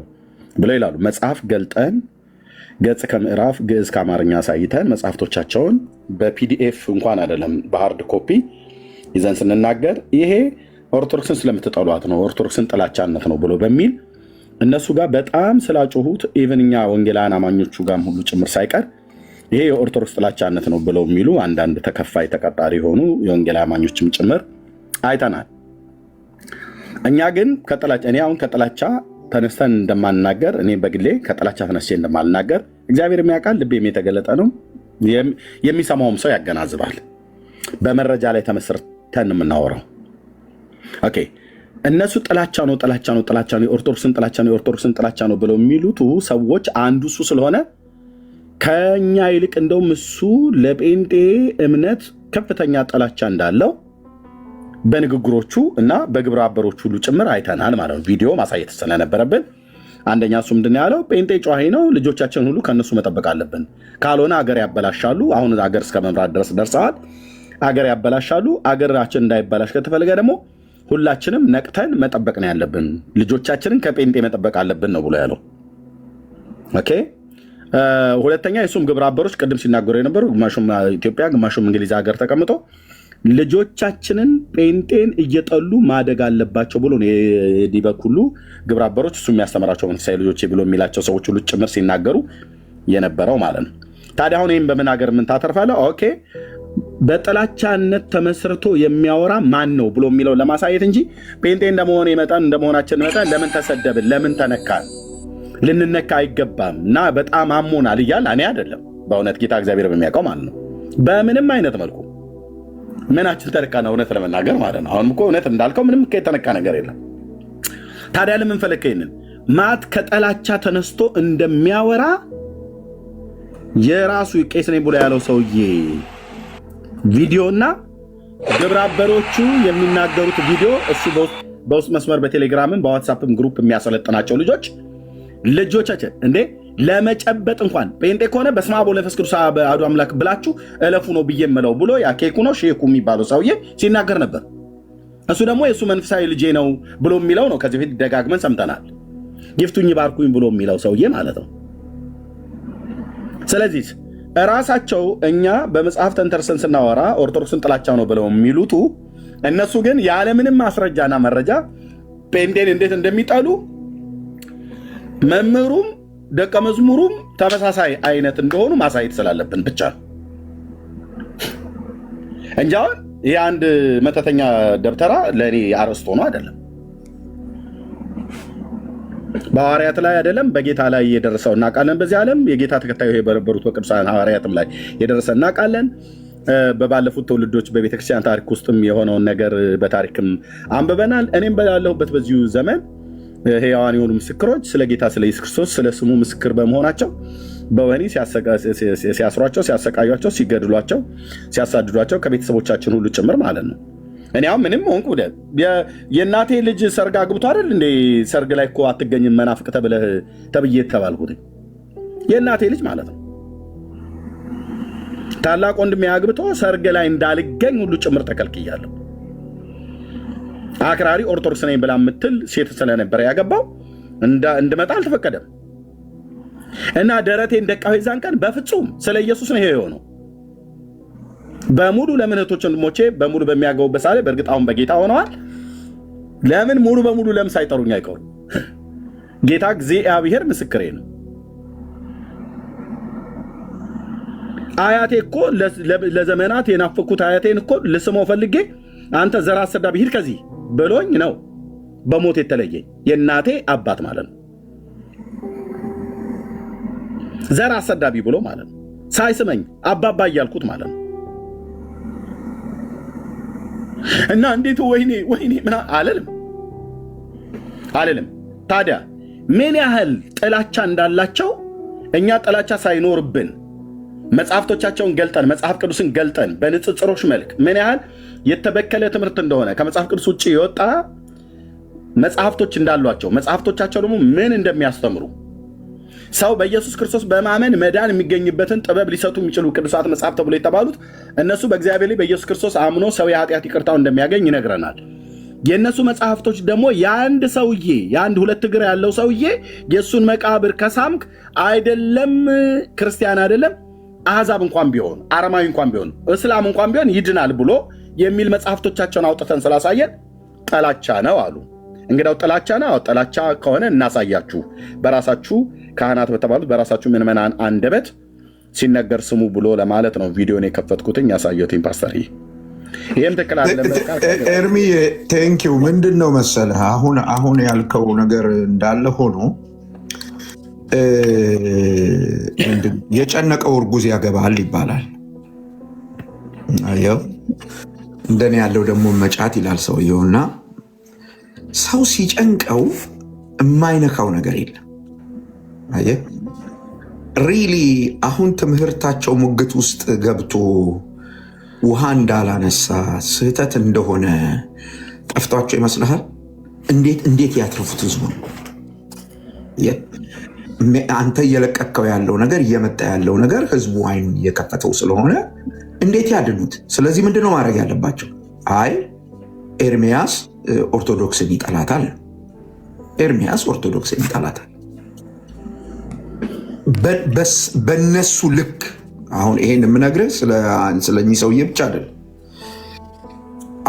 ብለው ይላሉ። መጽሐፍ ገልጠን ገጽ ከምዕራፍ ግዕዝ ከአማርኛ አሳይተን መጽሐፍቶቻቸውን በፒዲኤፍ እንኳን አይደለም በሃርድ ኮፒ ይዘን ስንናገር ይሄ ኦርቶዶክስን ስለምትጠሏት ነው፣ ኦርቶዶክስን ጥላቻነት ነው ብሎ በሚል እነሱ ጋር በጣም ስላጮሁት ኢቨን እኛ ወንጌላውያን አማኞቹ ጋርም ሁሉ ጭምር ሳይቀር ይሄ የኦርቶዶክስ ጥላቻነት ነው ብለው የሚሉ አንዳንድ ተከፋይ ተቀጣሪ የሆኑ የወንጌላውያን አማኞችም ጭምር አይተናል። እኛ ግን እኔ አሁን ከጥላቻ ተነስተን እንደማልናገር፣ እኔ በግሌ ከጥላቻ ተነስቼ እንደማልናገር እግዚአብሔር የሚያውቃል። ልቤም የተገለጠ ነው። የሚሰማውም ሰው ያገናዝባል። በመረጃ ላይ ተመስርተን የምናወራው ኦኬ። እነሱ ጥላቻ ነው የኦርቶዶክስን ጥላቻ ነው ብለው የሚሉት ሰዎች አንዱ እሱ ስለሆነ ከኛ ይልቅ እንደውም እሱ ለጴንጤ እምነት ከፍተኛ ጥላቻ እንዳለው በንግግሮቹ እና በግብረ አበሮቹ ሁሉ ጭምር አይተናል ማለት ነው። ቪዲዮ ማሳየት ስለነበረብን አንደኛ እሱ ምንድን ያለው ጴንጤ ጨዋሂ ነው፣ ልጆቻችን ሁሉ ከነሱ መጠበቅ አለብን፣ ካልሆነ አገር ያበላሻሉ። አሁን አገር እስከ መምራት ድረስ ደርሰዋል። አገር ያበላሻሉ። አገራችን እንዳይበላሽ ከተፈለገ ደግሞ ሁላችንም ነቅተን መጠበቅ ነው ያለብን፣ ልጆቻችንን ከጴንጤ መጠበቅ አለብን ነው ብሎ ያለው። ኦኬ። ሁለተኛ የሱም ግብረ አበሮች ቅድም ሲናገሩ የነበሩ ግማሹም ኢትዮጵያ ግማሹም እንግሊዝ ሀገር ተቀምጦ ልጆቻችንን ጴንጤን እየጠሉ ማደግ አለባቸው ብሎ የዲበክ ሁሉ ግብረ አበሮች እሱ የሚያስተምራቸው መንፈሳዊ ልጆች ብሎ የሚላቸው ሰዎች ሁሉ ጭምር ሲናገሩ የነበረው ማለት ነው። ታዲያ አሁን ይህም በመናገር ምን ታተርፋለህ? ኦኬ በጥላቻነት ተመስርቶ የሚያወራ ማን ነው ብሎ የሚለው ለማሳየት እንጂ ጴንጤ እንደመሆናችን መጠን ለምን ተሰደብን፣ ለምን ተነካን፣ ልንነካ አይገባም እና በጣም አሞናል እያል እኔ አይደለም በእውነት ጌታ እግዚአብሔር በሚያውቀው ማለት ነው። በምንም አይነት መልኩ ምናችን ተነካና እውነት ለመናገር ማለት ነው። አሁንም እኮ እውነት እንዳልከው ምንም የተነካ ነገር የለም። ታዲያ ለምን ፈለከ? ይሄንን ማት ከጠላቻ ተነስቶ እንደሚያወራ የራሱ ቄስ ነኝ ብሎ ያለው ሰውዬ ቪዲዮና ግብረ አበሮቹ የሚናገሩት ቪዲዮ እሱ በውስጥ መስመር በቴሌግራምም በዋትሳፕም ግሩፕ የሚያሰለጥናቸው ልጆቻችን እንዴ ለመጨበጥ እንኳን ጴንጤ ከሆነ በስመ አብ ወመንፈስ ቅዱስ አሐዱ አምላክ ብላችሁ እለፉ ነው ብዬ የምለው ብሎ ያ ኬኩ ነው ሼኩ የሚባለው ሰውዬ ሲናገር ነበር። እሱ ደግሞ የእሱ መንፈሳዊ ልጄ ነው ብሎ የሚለው ነው። ከዚህ በፊት ደጋግመን ሰምተናል። ይፍቱኝ ባርኩኝ ብሎ የሚለው ሰውዬ ማለት ነው። ስለዚህ እራሳቸው እኛ በመጽሐፍ ተንተርሰን ስናወራ ኦርቶዶክስን ጥላቻ ነው ብለው የሚሉቱ እነሱ ግን ያለምንም ማስረጃና መረጃ ጴንጤን እንዴት እንደሚጠሉ መምህሩም ደቀ መዝሙሩም ተመሳሳይ አይነት እንደሆኑ ማሳየት ስላለብን ብቻ ነው እንጂ አሁን ይህ አንድ መተተኛ ደብተራ ለእኔ አርዕስት ሆኖ አይደለም። በሐዋርያት ላይ አይደለም በጌታ ላይ የደረሰው እናውቃለን። በዚህ ዓለም የጌታ ተከታዮች የበረበሩት በቅዱሳን ሐዋርያትም ላይ የደረሰ እናውቃለን። በባለፉት ትውልዶች በቤተክርስቲያን ታሪክ ውስጥም የሆነውን ነገር በታሪክም አንብበናል። እኔም ባለሁበት በዚሁ ዘመን ሕያዋን የሆኑ ምስክሮች ስለ ጌታ ስለ ኢየሱስ ክርስቶስ ስለ ስሙ ምስክር በመሆናቸው በወህኒ ሲያስሯቸው፣ ሲያሰቃዩቸው፣ ሲገድሏቸው፣ ሲያሳድዷቸው ከቤተሰቦቻችን ሁሉ ጭምር ማለት ነው። እኔ አሁን ምንም ሆንኩ የእናቴ ልጅ ሰርግ አግብቶ አይደል እንዴ ሰርግ ላይ እኮ አትገኝም መናፍቅ ተብዬ ተባልኩት። የእናቴ ልጅ ማለት ነው። ታላቅ ወንድሜ አግብቶ ሰርግ ላይ እንዳልገኝ ሁሉ ጭምር ተከልክያለሁ። አክራሪ ኦርቶዶክስ ነኝ ብላ የምትል ሴት ስለነበረ ያገባው እንድመጣ አልተፈቀደም እና ደረቴን ደቃሁ። የዛን ቀን በፍጹም ስለ ኢየሱስ ነው ይሄ የሆነው። በሙሉ ለምን እህቶች ወንድሞቼ በሙሉ በሚያገቡበት ሳለ በእርግጥ አሁን በጌታ ሆነዋል። ለምን ሙሉ በሙሉ ለምን ሳይጠሩኝ አይቀሩ? ጌታ እግዚአብሔር ምስክሬ ነው። አያቴ እኮ ለዘመናት የናፈኩት አያቴን እኮ ልስመው ፈልጌ አንተ ዘር አሰዳቢ ሂድ ከዚህ ብሎኝ ነው በሞት የተለየኝ። የእናቴ አባት ማለት ነው። ዘር አሰዳቢ ብሎ ማለት ነው። ሳይስመኝ አባባ እያልኩት ማለት ነው። እና እንዴት ወይኔ ምና አልልም። ታዲያ ምን ያህል ጥላቻ እንዳላቸው እኛ ጥላቻ ሳይኖርብን መጽሐፍቶቻቸውን ገልጠን መጽሐፍ ቅዱስን ገልጠን በንጽጽሮች መልክ ምን ያህል የተበከለ ትምህርት እንደሆነ ከመጽሐፍ ቅዱስ ውጭ የወጣ መጽሐፍቶች እንዳሏቸው መጽሐፍቶቻቸው ደግሞ ምን እንደሚያስተምሩ ሰው በኢየሱስ ክርስቶስ በማመን መዳን የሚገኝበትን ጥበብ ሊሰጡ የሚችሉ ቅዱሳት መጽሐፍ ተብሎ የተባሉት እነሱ በእግዚአብሔር ላይ በኢየሱስ ክርስቶስ አምኖ ሰው የኃጢአት ይቅርታው እንደሚያገኝ ይነግረናል። የእነሱ መጽሐፍቶች ደግሞ የአንድ ሰውዬ የአንድ ሁለት እግር ያለው ሰውዬ የእሱን መቃብር ከሳምክ አይደለም ክርስቲያን አይደለም አሕዛብ እንኳን ቢሆን አረማዊ እንኳን ቢሆን እስላም እንኳን ቢሆን ይድናል ብሎ የሚል መጽሐፍቶቻቸውን አውጥተን ስላሳየን ጥላቻ ነው አሉ። እንግዲያው ጥላቻ ነው። ጥላቻ ከሆነ እናሳያችሁ። በራሳችሁ ካህናት በተባሉት በራሳችሁ ምዕመናን አንደበት ሲነገር ስሙ ብሎ ለማለት ነው ቪዲዮን የከፈትኩትኝ ያሳየሁትኝ። ፓስተር ይህም ትክክል አለ። ኤርሚ ቴንኪው። ምንድን ነው መሰለህ አሁን ያልከው ነገር እንዳለ ሆኖ የጨነቀው እርጉዝ ያገባል ይባላል። አየው እንደኔ ያለው ደግሞ መጫት ይላል ሰውየውና ሰው ሲጨንቀው የማይነካው ነገር የለም። አየህ ሪሊ አሁን ትምህርታቸው ሙግት ውስጥ ገብቶ ውሃ እንዳላነሳ ስህተት እንደሆነ ጠፍቷቸው ይመስልሃል? እንዴት ያትርፉት ህዝቡን? አንተ እየለቀቅከው ያለው ነገር እየመጣ ያለው ነገር ህዝቡ አይኑን እየከፈተው ስለሆነ እንዴት ያድኑት? ስለዚህ ምንድነው ማድረግ ያለባቸው? አይ ኤርሚያስ ኦርቶዶክስን ይጠላታል። ኤርሚያስ ኦርቶዶክስን ይጠላታል በነሱ ልክ። አሁን ይሄን የምነግርህ ስለኚህ ሰውዬ ብቻ አይደለም።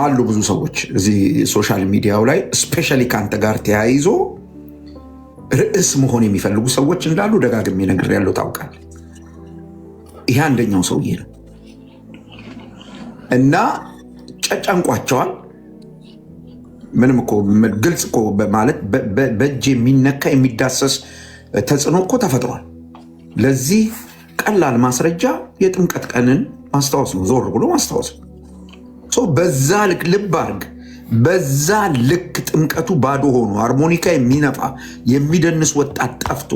አሉ ብዙ ሰዎች እዚህ ሶሻል ሚዲያው ላይ ስፔሻሊ ከአንተ ጋር ተያይዞ ርዕስ መሆን የሚፈልጉ ሰዎች እንዳሉ ደጋግሜ ነግሬያለሁ። ታውቃለህ። ይሄ አንደኛው ሰውዬ ነው እና ጨንቋቸዋል። ምንም እኮ ግልጽ እኮ ማለት በእጅ የሚነካ የሚዳሰስ ተጽዕኖ እኮ ተፈጥሯል። ለዚህ ቀላል ማስረጃ የጥምቀት ቀንን ማስታወስ ነው፣ ዞር ብሎ ማስታወስ ነው። በዛ ልክ ልብ አድርግ፣ በዛ ልክ ጥምቀቱ ባዶ ሆኖ ሃርሞኒካ የሚነፋ የሚደንስ ወጣት ጠፍቶ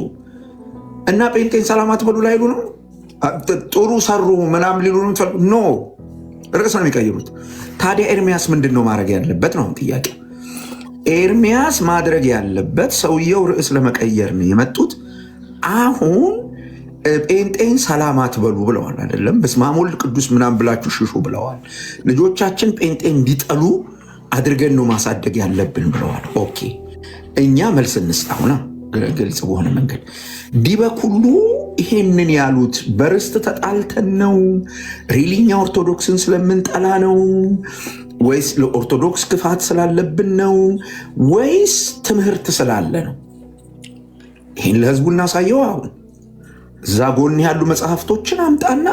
እና ጴንጤን ሰላም አትበሉ ላይሉ ነው፣ ጥሩ ሰሩ ምናምን ሊሉ ነው። ኖ ርዕስ ነው የሚቀይሩት። ታዲያ ኤርሚያስ ምንድን ነው ማድረግ ያለበት ነው ጥያቄ። ኤርሚያስ ማድረግ ያለበት ሰውየው ርዕስ ለመቀየር ነው የመጡት። አሁን ጴንጤን ሰላም አትበሉ ብለዋል አይደለም? በስመ አብ ወልድ ቅዱስ ምናምን ብላችሁ ሽሹ ብለዋል። ልጆቻችን ጴንጤን እንዲጠሉ አድርገን ነው ማሳደግ ያለብን ብለዋል። ኦኬ እኛ መልስ እንስጣውና ግልጽ በሆነ መንገድ ዲበኩሉ ይሄንን ያሉት በርስት ተጣልተን ነው? ሪሊኛ ኦርቶዶክስን ስለምንጠላ ነው? ወይስ ለኦርቶዶክስ ክፋት ስላለብን ነው? ወይስ ትምህርት ስላለ ነው? ይህን ለህዝቡ እናሳየው። አሁን እዛ ጎን ያሉ መጽሐፍቶችን አምጣና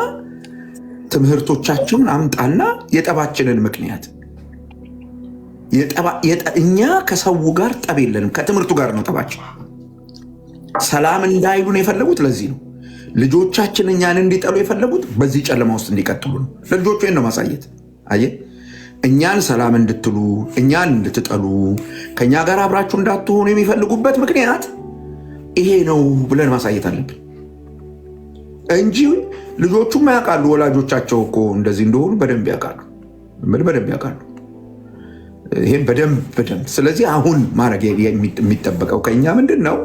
ትምህርቶቻችንን አምጣና የጠባችንን ምክንያት እኛ ከሰው ጋር ጠብ የለንም፣ ከትምህርቱ ጋር ነው ጠባችን። ሰላም እንዳይሉን የፈለጉት ለዚህ ነው። ልጆቻችን እኛን እንዲጠሉ የፈለጉት በዚህ ጨለማ ውስጥ እንዲቀጥሉ ነው። ለልጆቹ ይህን ነው ማሳየት። አየህ፣ እኛን ሰላም እንድትሉ እኛን እንድትጠሉ ከእኛ ጋር አብራችሁ እንዳትሆኑ የሚፈልጉበት ምክንያት ይሄ ነው ብለን ማሳየት አለብን እንጂ ልጆቹም ያውቃሉ። ወላጆቻቸው እኮ እንደዚህ እንደሆኑ በደንብ ያውቃሉ፣ በደንብ ያውቃሉ። ይሄ በደንብ ስለዚህ አሁን ማድረግ የሚጠበቀው ከኛ ምንድን ነው?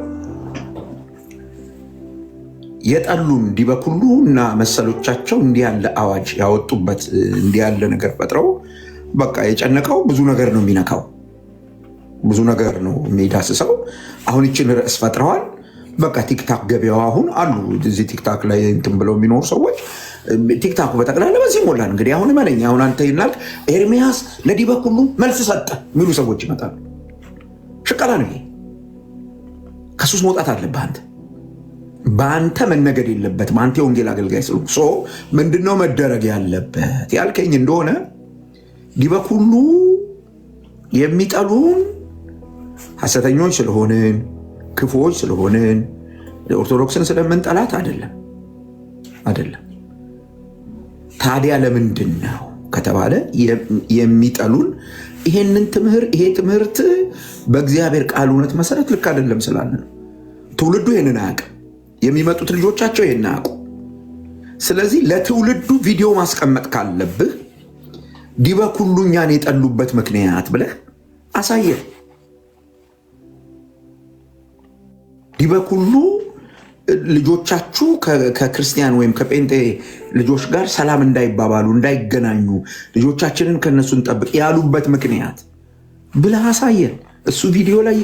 የጠሉን ዲበኩሉ እና መሰሎቻቸው እንዲህ ያለ አዋጅ ያወጡበት እንዲህ ያለ ነገር ፈጥረው በቃ የጨነቀው ብዙ ነገር ነው የሚነካው፣ ብዙ ነገር ነው የሚዳስሰው። አሁን ይችን ርዕስ ፈጥረዋል። በቃ ቲክታክ ገበያው አሁን አሉ እዚህ ቲክታክ ላይ እንትን ብለው የሚኖሩ ሰዎች ቲክታኩ በጠቅላላ በዚህ ሞላል። እንግዲህ አሁን መለኛ አሁን አንተ ይናልክ ኤርሚያስ ለዲበኩሉ መልስ ሰጠ የሚሉ ሰዎች ይመጣሉ። ሽቀላ ነው። ከሱስ መውጣት አለብህ አንተ። በአንተ መነገድ የለበትም። አንተ የወንጌል አገልጋይ ስለ ምንድነው መደረግ ያለበት ያልከኝ እንደሆነ ዲበኩሉ የሚጠሉን ሐሰተኞች ስለሆንን ክፉዎች ስለሆንን ኦርቶዶክስን ስለምንጠላት አይደለም። ታዲያ ለምንድን ነው ከተባለ የሚጠሉን ይሄንን ይሄ ትምህርት በእግዚአብሔር ቃል እውነት መሰረት ልክ አይደለም ስላለ ነው። ትውልዱ ይሄንን አያውቅም። የሚመጡት ልጆቻቸው ይሄን አያውቁ። ስለዚህ ለትውልዱ ቪዲዮ ማስቀመጥ ካለብህ ዲበኩሉ እኛን የጠሉበት ምክንያት ብለህ አሳየን። ዲበኩሉ ልጆቻችሁ ከክርስቲያን ወይም ከጴንጤ ልጆች ጋር ሰላም እንዳይባባሉ እንዳይገናኙ ልጆቻችንን ከነሱ እንጠብቅ ያሉበት ምክንያት ብለህ አሳየን። እሱ ቪዲዮ ላይ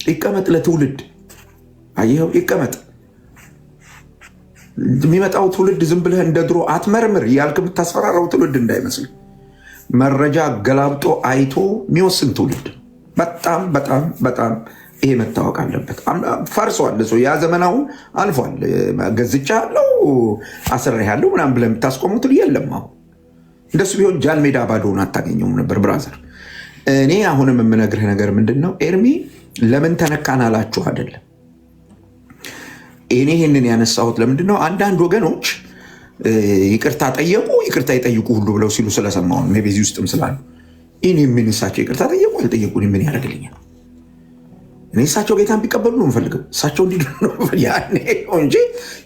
ይቀመጥ ለትውልድ። አየኸው፣ ይቀመጥ። የሚመጣው ትውልድ ዝም ብለህ እንደ ድሮ አትመርምር እያልክ የምታስፈራራው ትውልድ እንዳይመስል መረጃ ገላብጦ አይቶ የሚወስን ትውልድ። በጣም በጣም በጣም ይሄ መታወቅ አለበት። ፈርሷል። ያ ዘመናውን አልፏል። ገዝቻ ያለው አስራ ያለው ምናምን ብለህ የምታስቆሙት የለም። አሁን እንደሱ ቢሆን ጃል ሜዳ ባዶውን አታገኘውም ነበር። ብራዘር፣ እኔ አሁንም የምነግርህ ነገር ምንድን ነው? ኤርሚ ለምን ተነካን አላችሁ አይደለም። እኔ ይህንን ያነሳሁት ለምንድን ነው? አንዳንድ ወገኖች ይቅርታ ጠየቁ፣ ይቅርታ ይጠይቁ ሁሉ ብለው ሲሉ ስለሰማሁ ነው። በዚህ ውስጥም ስላሉ እኔ ምን እሳቸው ይቅርታ ጠየቁ አልጠየቁ ምን ያደርግልኛል? እኔ እሳቸው ጌታን ቢቀበሉ ነው የምፈልገው። እሳቸው እንዲድኑ ነው ያኔ እንጂ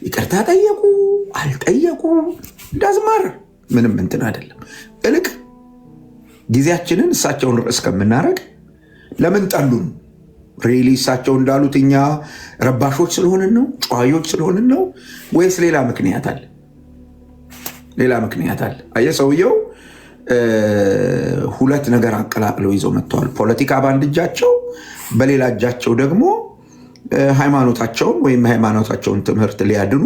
ይቅርታ ጠየቁ አልጠየቁ እንዳዝማር ምንም እንትን አይደለም። እልቅ ጊዜያችንን እሳቸውን ርዕስ ከምናደርግ ለምን ጠሉን? ሪሊ እሳቸው እንዳሉት እኛ ረባሾች ስለሆንን ነው? ጨዋዮች ስለሆንን ነው? ወይስ ሌላ ምክንያት አለ? ሌላ ምክንያት አለ። አየህ፣ ሰውየው ሁለት ነገር አቀላቅለው ይዘው መጥተዋል። ፖለቲካ በአንድ እጃቸው፣ በሌላ እጃቸው ደግሞ ሃይማኖታቸውን ወይም ሃይማኖታቸውን ትምህርት ሊያድኑ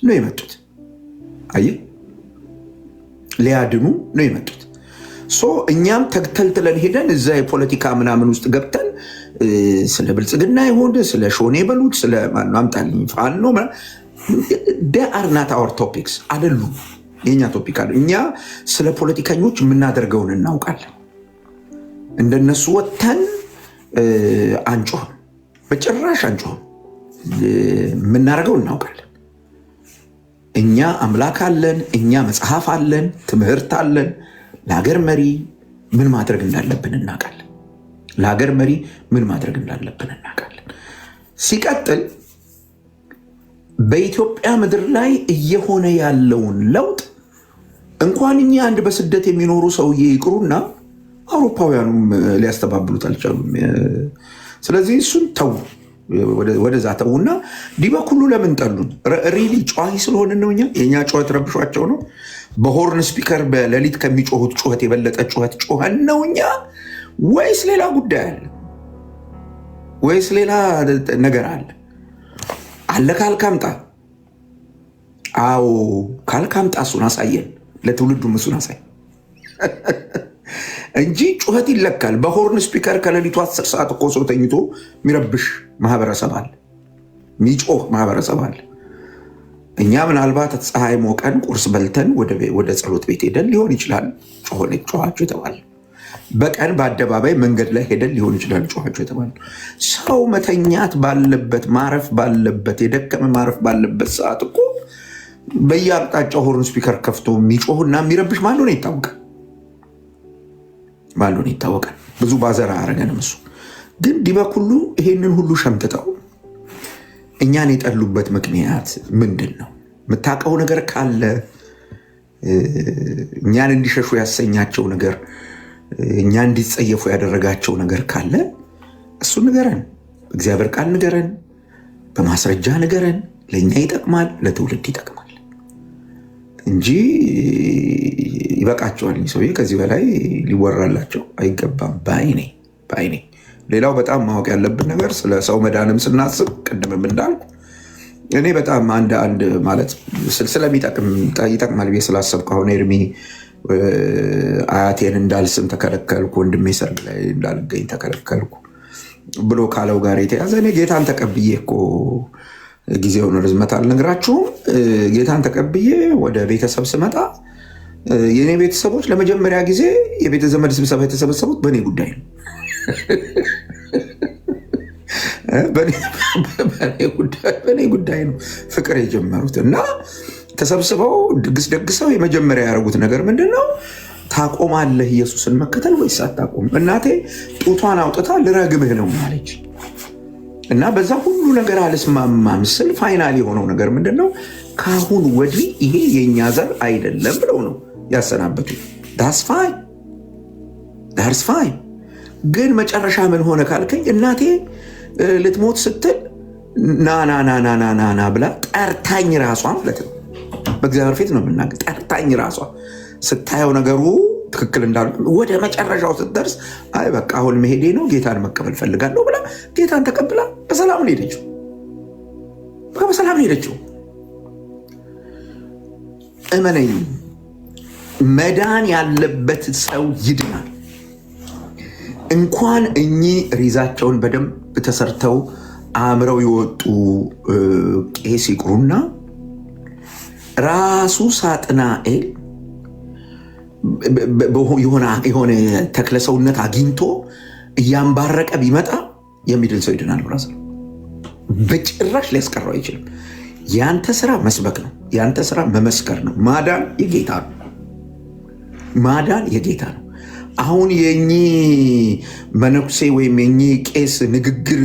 ነው የመጡት። አየህ፣ ሊያድኑ ነው የመጡት። እኛም ተግተልትለን ሄደን እዛ የፖለቲካ ምናምን ውስጥ ገብተን ስለ ብልጽግና ይሆን ስለ ሾኔ በሉት ስለ ማምጣልኝ ፋኖ አር ናት አወር ቶፒክስ አይደሉም። የኛ ቶፒክ አለ። እኛ ስለ ፖለቲከኞች የምናደርገውን እናውቃለን። እንደነሱ ወጥተን አንጮህም። በጭራሽ አንጮህም። የምናደርገው እናውቃለን። እኛ አምላክ አለን፣ እኛ መጽሐፍ አለን፣ ትምህርት አለን። ለሀገር መሪ ምን ማድረግ እንዳለብን እናውቃለን። ለሀገር መሪ ምን ማድረግ እንዳለብን እናውቃለን። ሲቀጥል በኢትዮጵያ ምድር ላይ እየሆነ ያለውን ለውጥ እንኳን እኛ አንድ በስደት የሚኖሩ ሰውዬ ይቅሩና አውሮፓውያኑም ሊያስተባብሉት አልቻሉም። ስለዚህ እሱን ተዉ፣ ወደዛ ተዉና ዲበኩሉ ለምን ጠሉን? ሪሊ ጨዋሂ ስለሆነ ነው። እኛ የእኛ ጩኸት ረብሿቸው ነው። በሆርን ስፒከር በሌሊት ከሚጮሁት ጩኸት የበለጠ ጩኸት ጮኸን ነው እኛ? ወይስ ሌላ ጉዳይ አለ? ወይስ ሌላ ነገር አለ? አለ ካልካምጣ፣ አዎ ካልካምጣ እሱን አሳየን፣ ለትውልዱም እሱን አሳየን እንጂ ጩኸት ይለካል። በሆርን ስፒከር ከሌሊቱ 10 ሰዓት እኮ ሰው ተኝቶ የሚረብሽ ማህበረሰብ አለ፣ የሚጮህ ማህበረሰብ አለ። እኛ ምናልባት ፀሐይ ሞቀን ቁርስ በልተን ወደ ጸሎት ቤት ሄደን ሊሆን ይችላል ጮኋችሁ የተባለ። በቀን በአደባባይ መንገድ ላይ ሄደን ሊሆን ይችላል ጮኋችሁ የተባለ። ሰው መተኛት ባለበት ማረፍ ባለበት የደከመ ማረፍ ባለበት ሰዓት እኮ በየአቅጣጫው ሆርን ስፒከር ከፍቶ የሚጮህና የሚረብሽ ማን ሆነ ይታወቃል። ማሉን ይታወቃል። ብዙ ባዘራ አረገንም። እሱ ግን ዲበኩሉ ይሄንን ሁሉ ሸምትተው እኛን የጠሉበት ምክንያት ምንድን ነው? የምታውቀው ነገር ካለ እኛን እንዲሸሹ ያሰኛቸው ነገር፣ እኛ እንዲጸየፉ ያደረጋቸው ነገር ካለ እሱ ንገረን። በእግዚአብሔር ቃል ንገረን፣ በማስረጃ ንገረን። ለእኛ ይጠቅማል፣ ለትውልድ ይጠቅማል እንጂ ይበቃቸዋል። ሰውዬ ከዚህ በላይ ሊወራላቸው አይገባም ባይኔ። ሌላው በጣም ማወቅ ያለብን ነገር ስለ ሰው መዳንም ስናስብ ቅድምም እንዳልኩ እኔ በጣም አንድ ማለት ይጠቅማል ብዬ ስላሰብኩ አሁን ኤርሚ አያቴን እንዳልስም ተከለከልኩ፣ ወንድሜ ሰርግ ላይ እንዳልገኝ ተከለከልኩ ብሎ ካለው ጋር የተያዘ እኔ ጌታን ተቀብዬ እኮ ጊዜውን ርዝመት አልነግራችሁም። ጌታን ተቀብዬ ወደ ቤተሰብ ስመጣ የኔ ቤተሰቦች ለመጀመሪያ ጊዜ የቤተ ዘመድ ስብሰባ የተሰበሰቡት በእኔ ጉዳይ ነው። በእኔ ጉዳይ ነው ፍቅር የጀመሩት እና ተሰብስበው ድግስ ደግሰው የመጀመሪያ ያደረጉት ነገር ምንድን ነው? ታቆማለህ ኢየሱስን መከተል ወይስ አታቆም? እናቴ ጡቷን አውጥታ ልረግምህ ነው ማለች እና በዛ ሁሉ ነገር አልስማማም ስል ፋይናል የሆነው ነገር ምንድን ነው? ከአሁን ወዲህ ይሄ የእኛ ዘር አይደለም ብለው ነው ያሰናበቱ። ዳስ ፋይን። ግን መጨረሻ ምን ሆነ ካልከኝ እናቴ ልትሞት ስትል ናናናናናና ብላ ጠርታኝ ራሷ ማለት ነው። በእግዚአብሔር ፊት ነው የምናገር። ጠርታኝ ራሷ ስታየው ነገሩ ትክክል እንዳሉ ወደ መጨረሻው ስትደርስ አይ በቃ አሁን መሄዴ ነው፣ ጌታን መቀበል ፈልጋለሁ ብላ ጌታን ተቀብላ በሰላም ነው ሄደችው። በሰላም ሄደችው። እመነኝ፣ መዳን ያለበት ሰው ይድናል። እንኳን እኚህ ሪዛቸውን በደንብ ተሰርተው አምረው የወጡ ቄስ ይቅሩና ራሱ ሳጥናኤል የሆነ ተክለሰውነት አግኝቶ እያንባረቀ ቢመጣ የሚድን ሰው ይድናል። ራስ በጭራሽ ሊያስቀረው አይችልም። ያንተ ስራ መስበክ ነው። ያንተ ስራ መመስከር ነው። ማዳን የጌታ ነው። ማዳን የጌታ ነው። አሁን የኚህ መነኩሴ ወይም የኚህ ቄስ ንግግር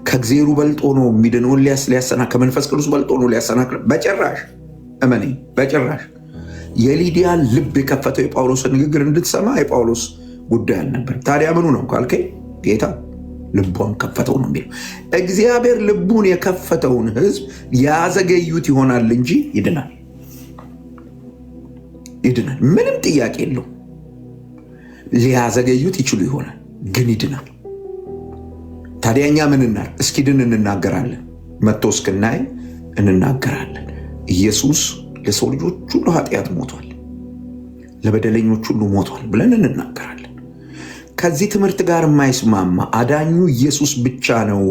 ከእግዜሩ በልጦ ነው የሚድነውን ከመንፈስ ቅዱስ በልጦ ነው ሊያሰናክል? በጭራሽ እመነኝ፣ በጭራሽ። የሊዲያን ልብ የከፈተው የጳውሎስን ንግግር እንድትሰማ የጳውሎስ ጉዳይ አልነበር። ታዲያ ምኑ ነው ካልከኝ ጌታ ልቧን ከፈተው ነው የሚለው። እግዚአብሔር ልቡን የከፈተውን ሕዝብ ያዘገዩት ይሆናል እንጂ ይድናል። ምንም ጥያቄ የለው። ሊያዘገዩት ይችሉ ይሆናል ግን ይድናል። ታዲያ እኛ ምን እናል? እስኪድን እንናገራለን። መጥቶ እስክናይ እንናገራለን። ኢየሱስ ለሰው ልጆች ሁሉ ኃጢአት ሞቷል፣ ለበደለኞች ሁሉ ሞቷል ብለን እንናገራለን። ከዚህ ትምህርት ጋር የማይስማማ አዳኙ ኢየሱስ ብቻ ነው፣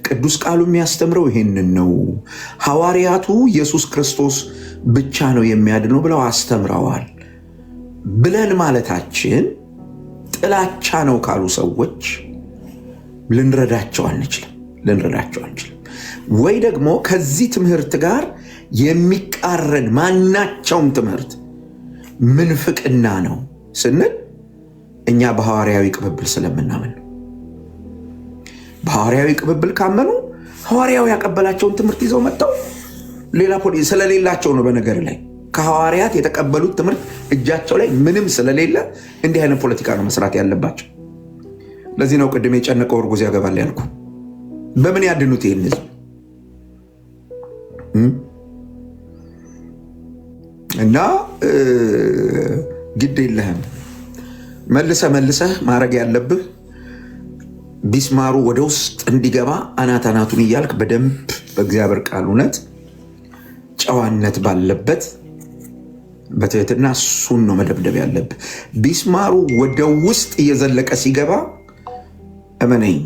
ቅዱስ ቃሉ የሚያስተምረው ይሄንን ነው፣ ሐዋርያቱ ኢየሱስ ክርስቶስ ብቻ ነው የሚያድነው ብለው አስተምረዋል ብለን ማለታችን ጥላቻ ነው ካሉ ሰዎች ልንረዳቸው አንችልም። ወይ ደግሞ ከዚህ ትምህርት ጋር የሚቃረን ማናቸውም ትምህርት ምንፍቅና ነው ስንል እኛ በሐዋርያዊ ቅብብል ስለምናምን ነው። በሐዋርያዊ ቅብብል ካመኑ ሐዋርያው ያቀበላቸውን ትምህርት ይዘው መጥተው ሌላ ስለሌላቸው ነው። በነገር ላይ ከሐዋርያት የተቀበሉት ትምህርት እጃቸው ላይ ምንም ስለሌለ እንዲህ አይነት ፖለቲካ ነው መስራት ያለባቸው። ለዚህ ነው ቅድም የጨነቀው እርጉዝ ያገባል ያልኩ። በምን ያድኑት ይህን ህዝብ? እና ግድ የለህም መልሰህ ማድረግ ያለብህ ቢስማሩ ወደ ውስጥ እንዲገባ አናቱን እያልክ በደንብ በእግዚአብሔር ቃል እውነት ጨዋነት ባለበት በትህትና እሱን ነው መደብደብ ያለብህ። ቢስማሩ ወደ ውስጥ እየዘለቀ ሲገባ እመነኝ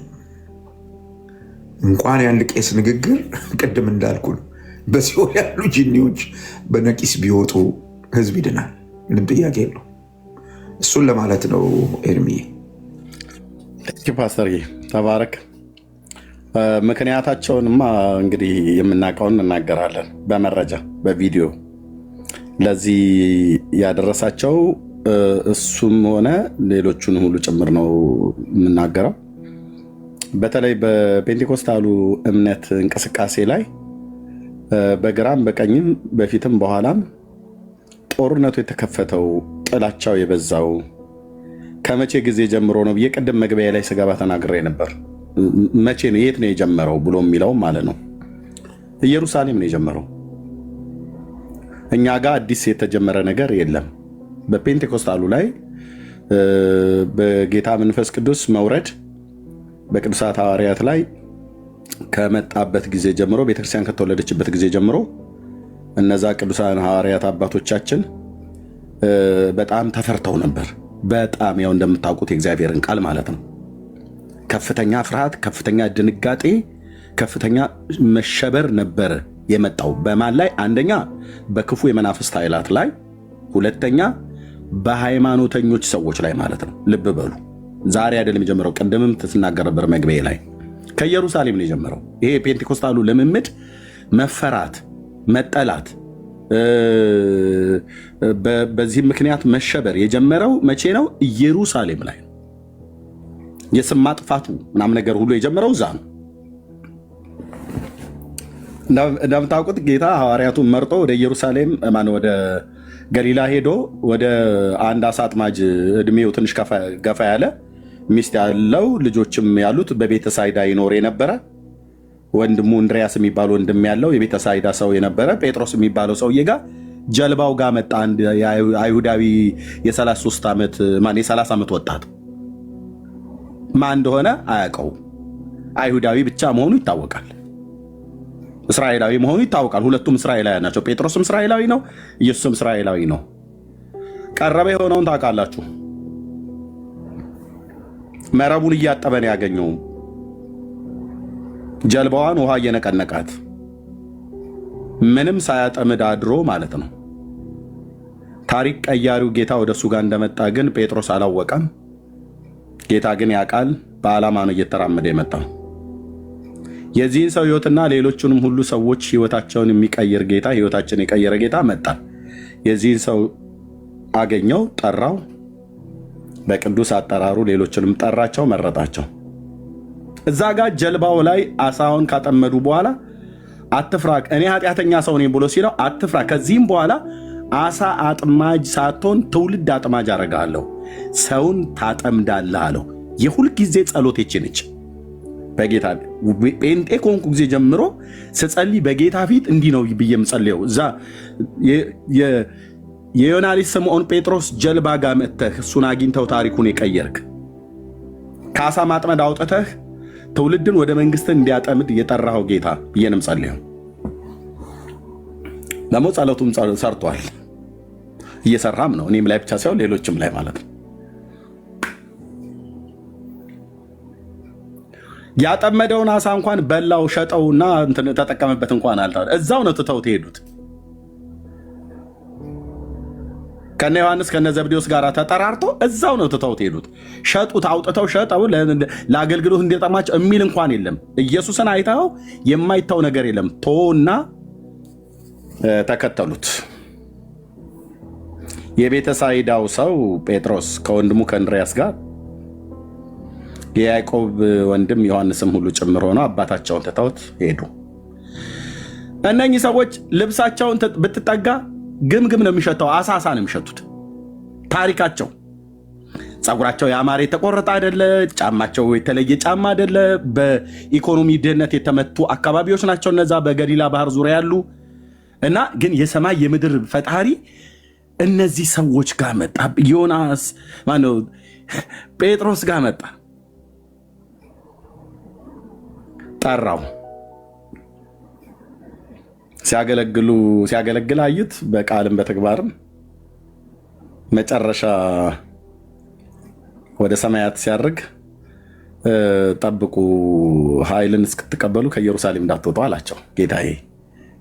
እንኳን የአንድ ቄስ ንግግር ቅድም እንዳልኩ ነው፣ በሲኦል ያሉ ጂኒዎች በነቂስ ቢወጡ ህዝብ ይድናል። ምንም ጥያቄ የለው። እሱን ለማለት ነው ኤርሚዬ። ፓስተር ተባረክ። ምክንያታቸውንማ እንግዲህ የምናውቀውን እናገራለን፣ በመረጃ በቪዲዮ ለዚህ ያደረሳቸው እሱም ሆነ ሌሎቹን ሁሉ ጭምር ነው የምናገረው። በተለይ በፔንቴኮስታሉ እምነት እንቅስቃሴ ላይ በግራም በቀኝም በፊትም በኋላም ጦርነቱ የተከፈተው ጥላቻው የበዛው ከመቼ ጊዜ ጀምሮ ነው ብዬ ቅድም መግቢያ ላይ ስገባ ተናግሬ ነበር። መቼ ነው የት ነው የጀመረው ብሎ የሚለው ማለት ነው። ኢየሩሳሌም ነው የጀመረው። እኛ ጋር አዲስ የተጀመረ ነገር የለም። በፔንቴኮስታሉ ላይ በጌታ መንፈስ ቅዱስ መውረድ በቅዱሳት ሐዋርያት ላይ ከመጣበት ጊዜ ጀምሮ ቤተክርስቲያን ከተወለደችበት ጊዜ ጀምሮ እነዛ ቅዱሳን ሐዋርያት አባቶቻችን በጣም ተፈርተው ነበር። በጣም ያው እንደምታውቁት የእግዚአብሔርን ቃል ማለት ነው። ከፍተኛ ፍርሃት፣ ከፍተኛ ድንጋጤ፣ ከፍተኛ መሸበር ነበር የመጣው። በማን ላይ? አንደኛ በክፉ የመናፍስት ኃይላት ላይ፣ ሁለተኛ በሃይማኖተኞች ሰዎች ላይ ማለት ነው። ልብ በሉ፣ ዛሬ አይደለም የጀመረው። ቅድምም ትናገር ነበር መግቢያ ላይ ከኢየሩሳሌም ነው የጀመረው። ይሄ የፔንቴኮስታሉ ልምምድ መፈራት፣ መጠላት፣ በዚህ ምክንያት መሸበር የጀመረው መቼ ነው? ኢየሩሳሌም ላይ ነው። የስም ማጥፋቱ ምናምን ነገር ሁሉ የጀመረው እዛ ነው። እንደምታውቁት ጌታ ሐዋርያቱን መርጦ ወደ ኢየሩሳሌም ወደ ገሊላ ሄዶ ወደ አንድ አሳ አጥማጅ እድሜው ትንሽ ገፋ ያለ ሚስት ያለው ልጆችም ያሉት በቤተሳይዳ ይኖር የነበረ ወንድሙ እንድሪያስ የሚባል ወንድም ያለው የቤተሳይዳ ሰው የነበረ ጴጥሮስ የሚባለው ሰውዬ ጋር ጀልባው ጋር መጣ። አንድ አይሁዳዊ የ33 ዓመት የ30 ዓመት ወጣት ማን እንደሆነ አያውቀው። አይሁዳዊ ብቻ መሆኑ ይታወቃል። እስራኤላዊ መሆኑ ይታወቃል። ሁለቱም እስራኤላውያን ናቸው። ጴጥሮስም እስራኤላዊ ነው፣ ኢየሱስም እስራኤላዊ ነው። ቀረበ የሆነውን ታውቃላችሁ። መረቡን እያጠበን ያገኘው ጀልባዋን ውሃ እየነቀነቃት ምንም ሳያጠምድ አድሮ ማለት ነው። ታሪክ ቀያሪው ጌታ ወደ እሱ ጋር እንደመጣ ግን ጴጥሮስ አላወቀም። ጌታ ግን ያውቃል። በዓላማ ነው እየተራመደ የመጣው። የዚህን ሰው ህይወትና ሌሎቹንም ሁሉ ሰዎች ህይወታቸውን የሚቀይር ጌታ፣ ህይወታችን የቀየረ ጌታ መጣ። የዚህን ሰው አገኘው፣ ጠራው። በቅዱስ አጠራሩ ሌሎችንም ጠራቸው፣ መረጣቸው። እዛ ጋር ጀልባው ላይ አሳውን ካጠመዱ በኋላ አትፍራ፣ እኔ ኃጢአተኛ ሰው ነኝ ብሎ ሲለው አትፍራ፣ ከዚህም በኋላ አሳ አጥማጅ ሳትሆን ትውልድ አጥማጅ አደርግሃለሁ፣ ሰውን ታጠምዳለህ አለው። የሁልጊዜ ጸሎቴች ነች። በጌታ ጴንጤ ከሆንኩ ጊዜ ጀምሮ ስጸልይ በጌታ ፊት እንዲህ ነው ብዬ የምጸልየው። እዛ የዮና ልጅ ስምዖን ጴጥሮስ ጀልባ ጋር መጥተህ እሱን አግኝተው ታሪኩን የቀየርክ ከአሳ ማጥመድ አውጥተህ ትውልድን ወደ መንግስትን እንዲያጠምድ የጠራኸው ጌታ ብዬ ነው የምጸልየው። ደግሞ ጸሎቱም ሰርቷል፣ እየሰራም ነው። እኔም ላይ ብቻ ሳይሆን ሌሎችም ላይ ማለት ነው። ያጠመደውን አሳ እንኳን በላው፣ ሸጠውና ተጠቀመበት እንኳን አልታ እዛው ነው ትተውት ሄዱት። ከነ ዮሐንስ ከነ ዘብዴዎስ ጋር ተጠራርቶ እዛው ነው ትተውት ሄዱት። ሸጡት፣ አውጥተው ሸጠው ለአገልግሎት እንዲጠማቸው የሚል እንኳን የለም። ኢየሱስን አይተው የማይታው ነገር የለም። ቶና ተከተሉት። የቤተሳይዳው ሰው ጴጥሮስ ከወንድሙ ከእንድርያስ ጋር የያዕቆብ ወንድም ዮሐንስም ሁሉ ጭምር ሆነው አባታቸውን ትተውት ሄዱ። እነኚህ ሰዎች ልብሳቸውን ብትጠጋ ግምግም ነው የሚሸተው፣ አሳሳ ነው የሚሸቱት። ታሪካቸው ፀጉራቸው ያማረ የተቆረጠ አይደለ፣ ጫማቸው የተለየ ጫማ አይደለ። በኢኮኖሚ ድህነት የተመቱ አካባቢዎች ናቸው እነዛ በገሊላ ባህር ዙሪያ ያሉ እና ግን የሰማይ የምድር ፈጣሪ እነዚህ ሰዎች ጋር መጣ። ዮናስ ማነው ጴጥሮስ ጋር መጣ፣ ጠራው። ሲያገለግል አዩት፣ በቃልም በተግባርም። መጨረሻ ወደ ሰማያት ሲያርግ ጠብቁ፣ ኃይልን እስክትቀበሉ ከኢየሩሳሌም እንዳትወጡ አላቸው።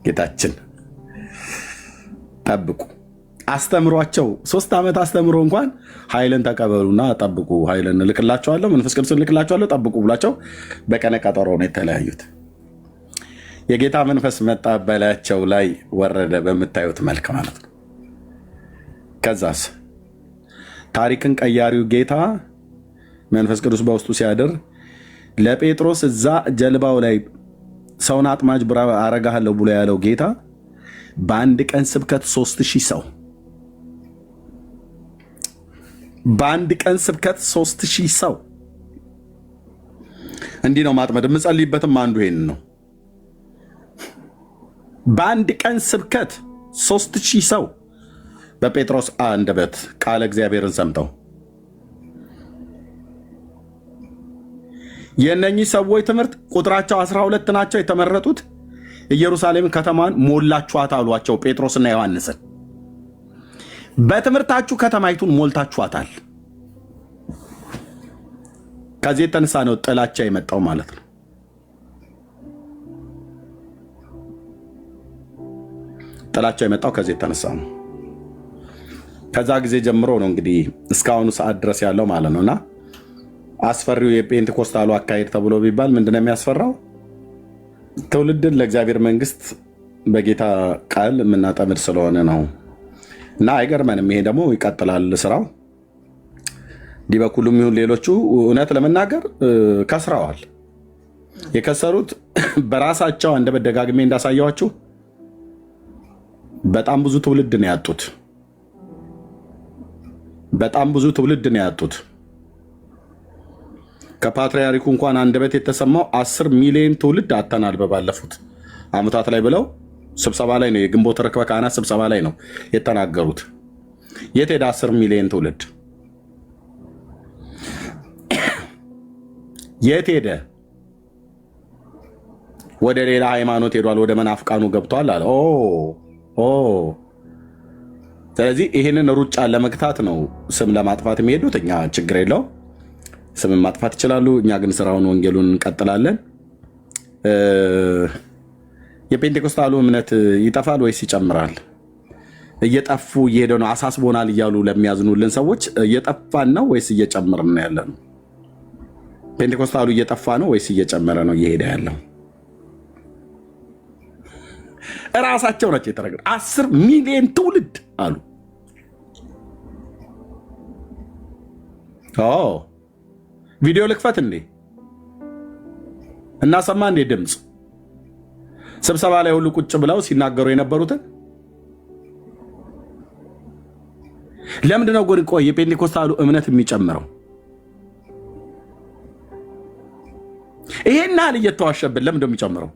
ጌታችን ጠብቁ፣ አስተምሯቸው። 3 ዓመት አስተምሮ እንኳን ኃይልን ተቀበሉና ጠብቁ፣ ኃይልን እልክላቸዋለሁ፣ መንፈስ ቅዱስን እልክላቸዋለሁ፣ ጠብቁ ብሏቸው በቀነ ቀጠሮ ነው የተለያዩት። የጌታ መንፈስ መጣ፣ በላያቸው ላይ ወረደ፣ በምታዩት መልክ ማለት ነው። ከዛስ ታሪክን ቀያሪው ጌታ መንፈስ ቅዱስ በውስጡ ሲያድር ለጴጥሮስ እዛ ጀልባው ላይ ሰውን አጥማጅ አረጋለሁ ብሎ ያለው ጌታ በአንድ ቀን ስብከት 3000 ሰው በአንድ ቀን ስብከት 3000 ሰው እንዲህ ነው ማጥመድ። የምጸልይበትም አንዱ ይሄን ነው። በአንድ ቀን ስብከት 3000 ሰው በጴጥሮስ አንደበት ቃለ እግዚአብሔርን ሰምተው። የእነኚህ ሰዎች ትምህርት ቁጥራቸው 12 ናቸው የተመረጡት። ኢየሩሳሌም ከተማን ሞላችኋት አሏቸው ጴጥሮስና ዮሐንስን። በትምህርታችሁ ከተማይቱን ሞልታችኋታል። ከዚህ የተነሳ ነው ጥላቻ የመጣው ማለት ነው። ጥላቻ የመጣው ከዚህ የተነሳ ነው። ከዛ ጊዜ ጀምሮ ነው እንግዲህ እስካሁኑ ሰዓት ድረስ ያለው ማለት ነውና አስፈሪው የጴንቴኮስታሉ አካሄድ ተብሎ ቢባል ምንድነው የሚያስፈራው? ትውልድን ለእግዚአብሔር መንግስት በጌታ ቃል የምናጠምድ ስለሆነ ነው። እና አይገርመንም። ይሄ ደግሞ ይቀጥላል ስራው። ዲበኩሉም ይሁን ሌሎቹ እውነት ለመናገር ከስረዋል። የከሰሩት በራሳቸው አንደበት ደጋግሜ እንዳሳየዋችሁ በጣም ብዙ ትውልድ ነው ያጡት። በጣም ብዙ ትውልድ ነው ያጡት። ከፓትርያርኩ እንኳን አንደበት የተሰማው 10 ሚሊዮን ትውልድ አጥተናል በባለፉት ዓመታት ላይ ብለው ስብሰባ ላይ ነው፣ የግንቦት ርክበ ካህናት ስብሰባ ላይ ነው የተናገሩት። የት ሄደ 10 ሚሊዮን ትውልድ? የት ሄደ? ወደ ሌላ ሃይማኖት ሄዷል፣ ወደ መናፍቃኑ ገብቷል አለ። ስለዚህ ይህንን ሩጫ ለመግታት ነው ስም ለማጥፋት የሚሄዱት። እኛ ችግር የለው፣ ስምን ማጥፋት ይችላሉ። እኛ ግን ስራውን ወንጌሉን እንቀጥላለን። የፔንቴኮስታሉ እምነት ይጠፋል ወይስ ይጨምራል? እየጠፉ እየሄደ ነው፣ አሳስቦናል እያሉ ለሚያዝኑልን ሰዎች እየጠፋን ነው ወይስ እየጨመርን ነው ያለ ነው? ፔንቴኮስታሉ እየጠፋ ነው ወይስ እየጨመረ ነው እየሄደ ያለው? እራሳቸው ናቸው የተናገሩት። 10 ሚሊዮን ትውልድ አሉ። ቪዲዮ ልክፈት እንዴ? እናሰማ እንዴ? ድምፅ ስብሰባ ላይ ሁሉ ቁጭ ብለው ሲናገሩ የነበሩትን ለምንድነው ጎን ቆይ የፔንቴኮስታሉ እምነት የሚጨምረው? ይሄን ያህል እየተዋሸብን ለምንድነው የሚጨምረው?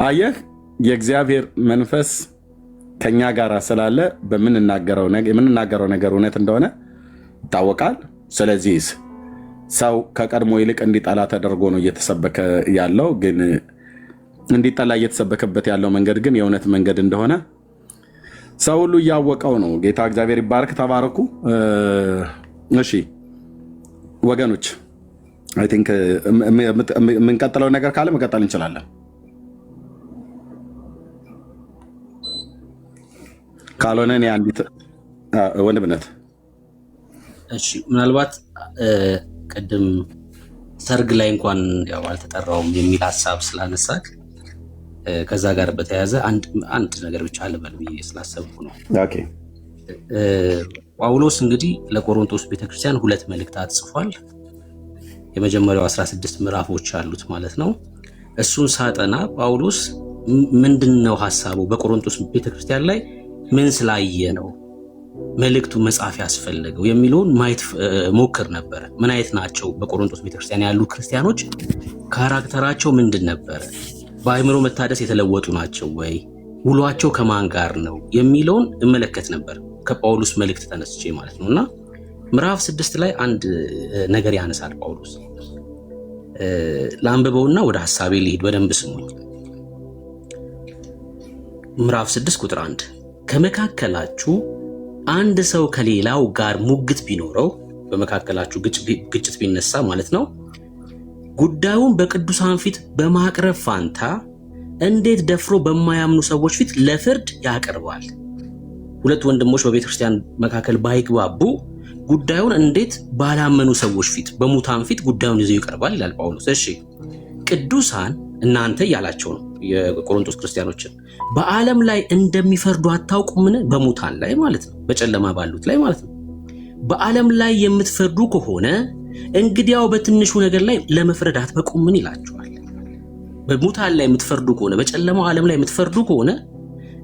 አየህ፣ የእግዚአብሔር መንፈስ ከኛ ጋር ስላለ የምንናገረው ነገር እውነት እንደሆነ ይታወቃል። ስለዚህ ሰው ከቀድሞ ይልቅ እንዲጠላ ተደርጎ ነው እየተሰበከ ያለው። ግን እንዲጠላ እየተሰበከበት ያለው መንገድ ግን የእውነት መንገድ እንደሆነ ሰው ሁሉ እያወቀው ነው። ጌታ እግዚአብሔር ይባርክ። ተባረኩ። እሺ ወገኖች፣ አይ ቲንክ የምንቀጥለው ነገር ካለ መቀጠል እንችላለን። ካልሆነ እኔ አንዲት ወንድምነት እሺ ምናልባት ቅድም ሰርግ ላይ እንኳን ያው አልተጠራውም የሚል ሐሳብ ስላነሳክ ከዛ ጋር በተያያዘ አንድ ነገር ብቻ ልበል ብዬ ስላሰብኩ ነው። ኦኬ ጳውሎስ እንግዲህ ለቆሮንቶስ ቤተክርስቲያን 2 መልእክታት ጽፏል። የመጀመሪያው 16 ምዕራፎች አሉት ማለት ነው። እሱን ሳጠና ጳውሎስ ምንድነው ሐሳቡ በቆሮንቶስ ቤተክርስቲያን ላይ ምን ስላየ ነው መልእክቱ መጻፍ ያስፈልገው የሚለውን ማየት ሞክር ነበር። ምን አይነት ናቸው በቆሮንቶስ ቤተክርስቲያን ያሉ ክርስቲያኖች፣ ካራክተራቸው ምንድን ነበር፣ በአእምሮ መታደስ የተለወጡ ናቸው ወይ፣ ውሏቸው ከማን ጋር ነው የሚለውን እመለከት ነበር ከጳውሎስ መልእክት ተነስቼ ማለት ነውና ምዕራፍ 6 ላይ አንድ ነገር ያነሳል ጳውሎስ። ላንብበውና ወደ ሐሳቤ ልሂድ፣ በደንብ ስሙኝ። ምዕራፍ 6 ቁጥር 1 ከመካከላችሁ አንድ ሰው ከሌላው ጋር ሙግት ቢኖረው፣ በመካከላችሁ ግጭት ቢነሳ ማለት ነው፣ ጉዳዩን በቅዱሳን ፊት በማቅረብ ፋንታ እንዴት ደፍሮ በማያምኑ ሰዎች ፊት ለፍርድ ያቀርባል? ሁለት ወንድሞች በቤተክርስቲያን መካከል ባይግባቡ ጉዳዩን እንዴት ባላመኑ ሰዎች ፊት በሙታን ፊት ጉዳዩን ይዘው ይቀርባል ይላል ጳውሎስ። እሺ ቅዱሳን እናንተ ያላቸው ነው የቆሮንቶስ ክርስቲያኖችን በዓለም ላይ እንደሚፈርዱ አታውቁምን? በሙታን ላይ ማለት ነው፣ በጨለማ ባሉት ላይ ማለት ነው። በዓለም ላይ የምትፈርዱ ከሆነ እንግዲያው በትንሹ ነገር ላይ ለመፍረድ አትበቁምን ይላቸዋል። በሙታን ላይ የምትፈርዱ ከሆነ፣ በጨለማው ዓለም ላይ የምትፈርዱ ከሆነ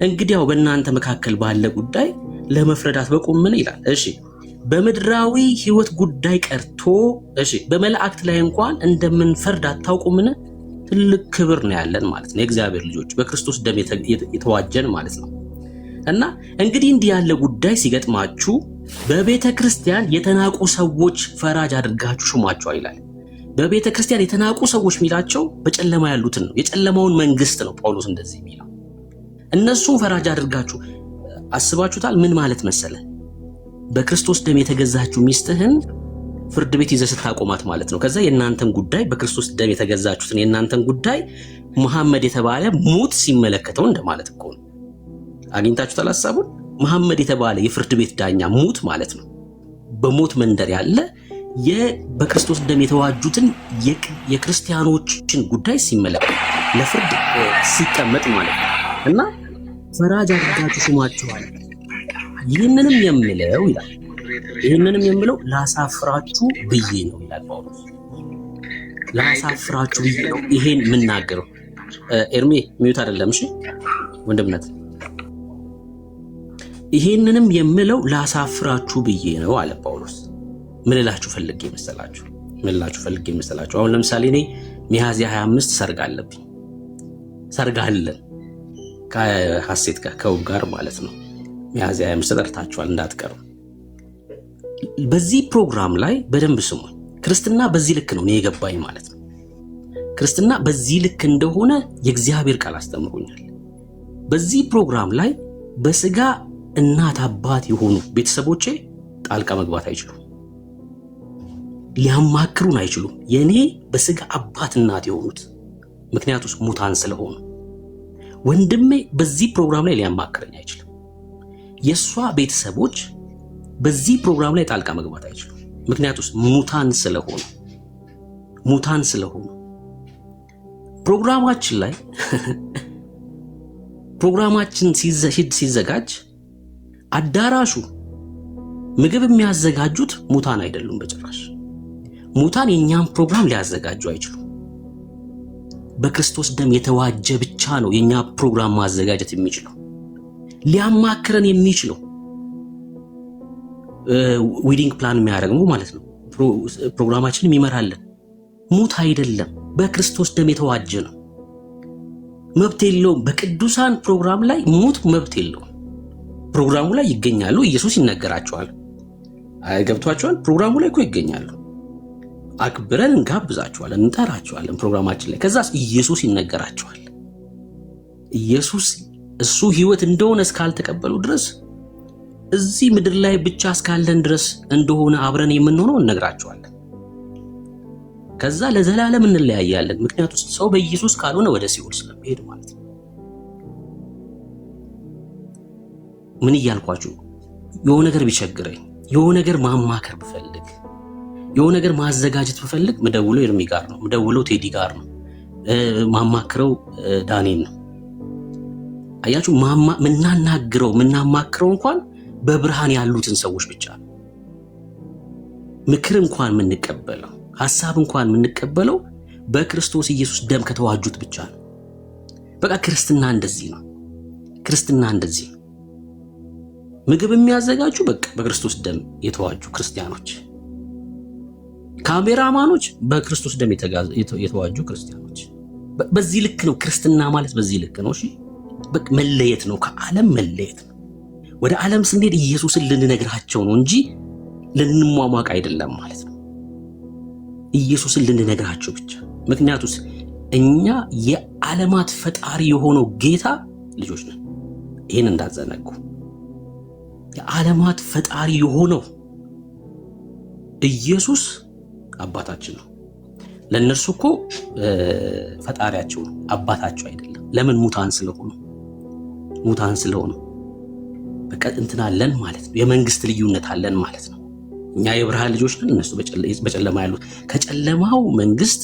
እንግዲያው በእናንተ መካከል ባለ ጉዳይ ለመፍረድ አትበቁምን ይላል። እሺ በምድራዊ ሕይወት ጉዳይ ቀርቶ እሺ በመላእክት ላይ እንኳን እንደምንፈርድ አታውቁምን? ትልቅ ክብር ነው ያለን ማለት ነው፣ የእግዚአብሔር ልጆች በክርስቶስ ደም የተዋጀን ማለት ነው። እና እንግዲህ እንዲህ ያለ ጉዳይ ሲገጥማችሁ በቤተ ክርስቲያን የተናቁ ሰዎች ፈራጅ አድርጋችሁ ሹሟቸው ይላል። በቤተ ክርስቲያን የተናቁ ሰዎች የሚላቸው በጨለማ ያሉትን ነው፣ የጨለማውን መንግስት ነው ጳውሎስ እንደዚህ የሚለው። እነሱን ፈራጅ አድርጋችሁ አስባችሁታል? ምን ማለት መሰለ? በክርስቶስ ደም የተገዛችሁ ሚስትህን ፍርድ ቤት ይዘህ ስታቆማት ማለት ነው። ከዛ የእናንተን ጉዳይ በክርስቶስ ደም የተገዛችሁትን የእናንተን ጉዳይ መሐመድ የተባለ ሙት ሲመለከተው እንደማለት እኮ ነው። አግኝታችሁታል ሐሳቡን? መሐመድ የተባለ የፍርድ ቤት ዳኛ ሙት ማለት ነው። በሞት መንደር ያለ በክርስቶስ ደም የተዋጁትን የክርስቲያኖችን ጉዳይ ሲመለከት ለፍርድ ሲቀመጥ ማለት ነው። እና ፈራጅ አድርጋችሁ ሹማችኋል። ይህንንም የምለው ይላል፣ ይህንንም የምለው ላሳፍራችሁ ብዬ ነው ይላል ጳውሎስ። ላሳፍራችሁ ብዬ ነው ይሄን የምናገረው። ኤርሜ ሚዩት አይደለም እሺ ወንድምነት። ይሄንንም የምለው ላሳፍራችሁ ብዬ ነው አለ ጳውሎስ። ምን እላችሁ ፈልጌ መሰላችሁ? አሁን ለምሳሌ እኔ ሚያዝያ 25 ሰርግ አለብኝ፣ ሰርግ አለን ከሐሴት ጋር ከውብ ጋር ማለት ነው። ሚያዝያ 25 ተጠርታችኋል እንዳትቀሩ። በዚህ ፕሮግራም ላይ በደንብ ስሙኝ። ክርስትና በዚህ ልክ ነው እኔ የገባኝ ማለት ነው። ክርስትና በዚህ ልክ እንደሆነ የእግዚአብሔር ቃል አስተምሮኛል። በዚህ ፕሮግራም ላይ በስጋ እናት አባት የሆኑ ቤተሰቦቼ ጣልቃ መግባት አይችሉም፣ ሊያማክሩን አይችሉም። የኔ በስጋ አባት እናት የሆኑት ምክንያቱስ ሙታን ስለሆኑ ወንድሜ በዚህ ፕሮግራም ላይ ሊያማክረኝ አይችልም። የሷ ቤተሰቦች በዚህ ፕሮግራም ላይ ጣልቃ መግባት አይችሉም፣ ምክንያቱስ ሙታን ስለሆኑ ፕሮግራማችን ላይ ፕሮግራማችን ሲዘጋጅ አዳራሹ ምግብ የሚያዘጋጁት ሙታን አይደሉም በጭራሽ። ሙታን የኛን ፕሮግራም ሊያዘጋጁ አይችሉም። በክርስቶስ ደም የተዋጀ ብቻ ነው የኛ ፕሮግራም ማዘጋጀት የሚችለው፣ ሊያማክረን የሚችለው ዊዲንግ ፕላን የሚያደርገው ማለት ነው። ፕሮግራማችንን የሚመራልን ሙት አይደለም፣ በክርስቶስ ደም የተዋጀ ነው። መብት የለውም። በቅዱሳን ፕሮግራም ላይ ሙት መብት የለውም። ፕሮግራሙ ላይ ይገኛሉ። ኢየሱስ ይነገራቸዋል። ገብቷቸዋል። ፕሮግራሙ ላይ እኮ ይገኛሉ። አክብረን እንጋብዛቸዋለን፣ እንጠራቸዋለን ፕሮግራማችን ላይ። ከዛስ ኢየሱስ ይነገራቸዋል። ኢየሱስ እሱ ህይወት እንደሆነ እስካልተቀበሉ ድረስ እዚህ ምድር ላይ ብቻ እስካለን ድረስ እንደሆነ አብረን የምንሆነው እነግራቸዋለን። ከዛ ለዘላለም እንለያያለን። ምክንያቱም ሰው በኢየሱስ ካልሆነ ወደ ሲኦል ስለሚሄድ ማለት ነው። ምን እያልኳችሁ የሆነ ነገር ቢቸግረኝ የሆነ ነገር ማማከር ብፈልግ የሆነ ነገር ማዘጋጀት ብፈልግ ምደውለው ኤርሚ ጋር ነው፣ ምደውለው ቴዲ ጋር ነው፣ ማማክረው ዳንኤል ነው። አያችሁ ምናማክረው እንኳን በብርሃን ያሉትን ሰዎች ብቻ ነው። ምክር እንኳን የምንቀበለው ሐሳብ እንኳን የምንቀበለው በክርስቶስ ኢየሱስ ደም ከተዋጁት ብቻ ነው። በቃ ክርስትና እንደዚህ ነው። ክርስትና እንደዚህ ነው። ምግብ የሚያዘጋጁ በቃ በክርስቶስ ደም የተዋጁ ክርስቲያኖች፣ ካሜራማኖች በክርስቶስ ደም የተዋጁ ክርስቲያኖች። በዚህ ልክ ነው ክርስትና ማለት፣ በዚህ ልክ ነው። እሺ በቃ መለየት ነው፣ ከዓለም መለየት ነው። ወደ ዓለም ስንሄድ ኢየሱስን ልንነግራቸው ነው እንጂ ልንሟሟቅ አይደለም ማለት ነው። ኢየሱስን ልንነግራቸው ብቻ። ምክንያቱስ እኛ የዓለማት ፈጣሪ የሆነው ጌታ ልጆች ነን። ይህን እንዳዘነጉ። የዓለማት ፈጣሪ የሆነው ኢየሱስ አባታችን ነው። ለእነርሱ እኮ ፈጣሪያቸው ነው፣ አባታቸው አይደለም። ለምን? ሙታን ስለሆኑ በቃ እንትን አለን ማለት ነው። የመንግስት ልዩነት አለን ማለት ነው። እኛ የብርሃን ልጆች ነን፣ እነሱ በጨለማ ያሉት። ከጨለማው መንግስት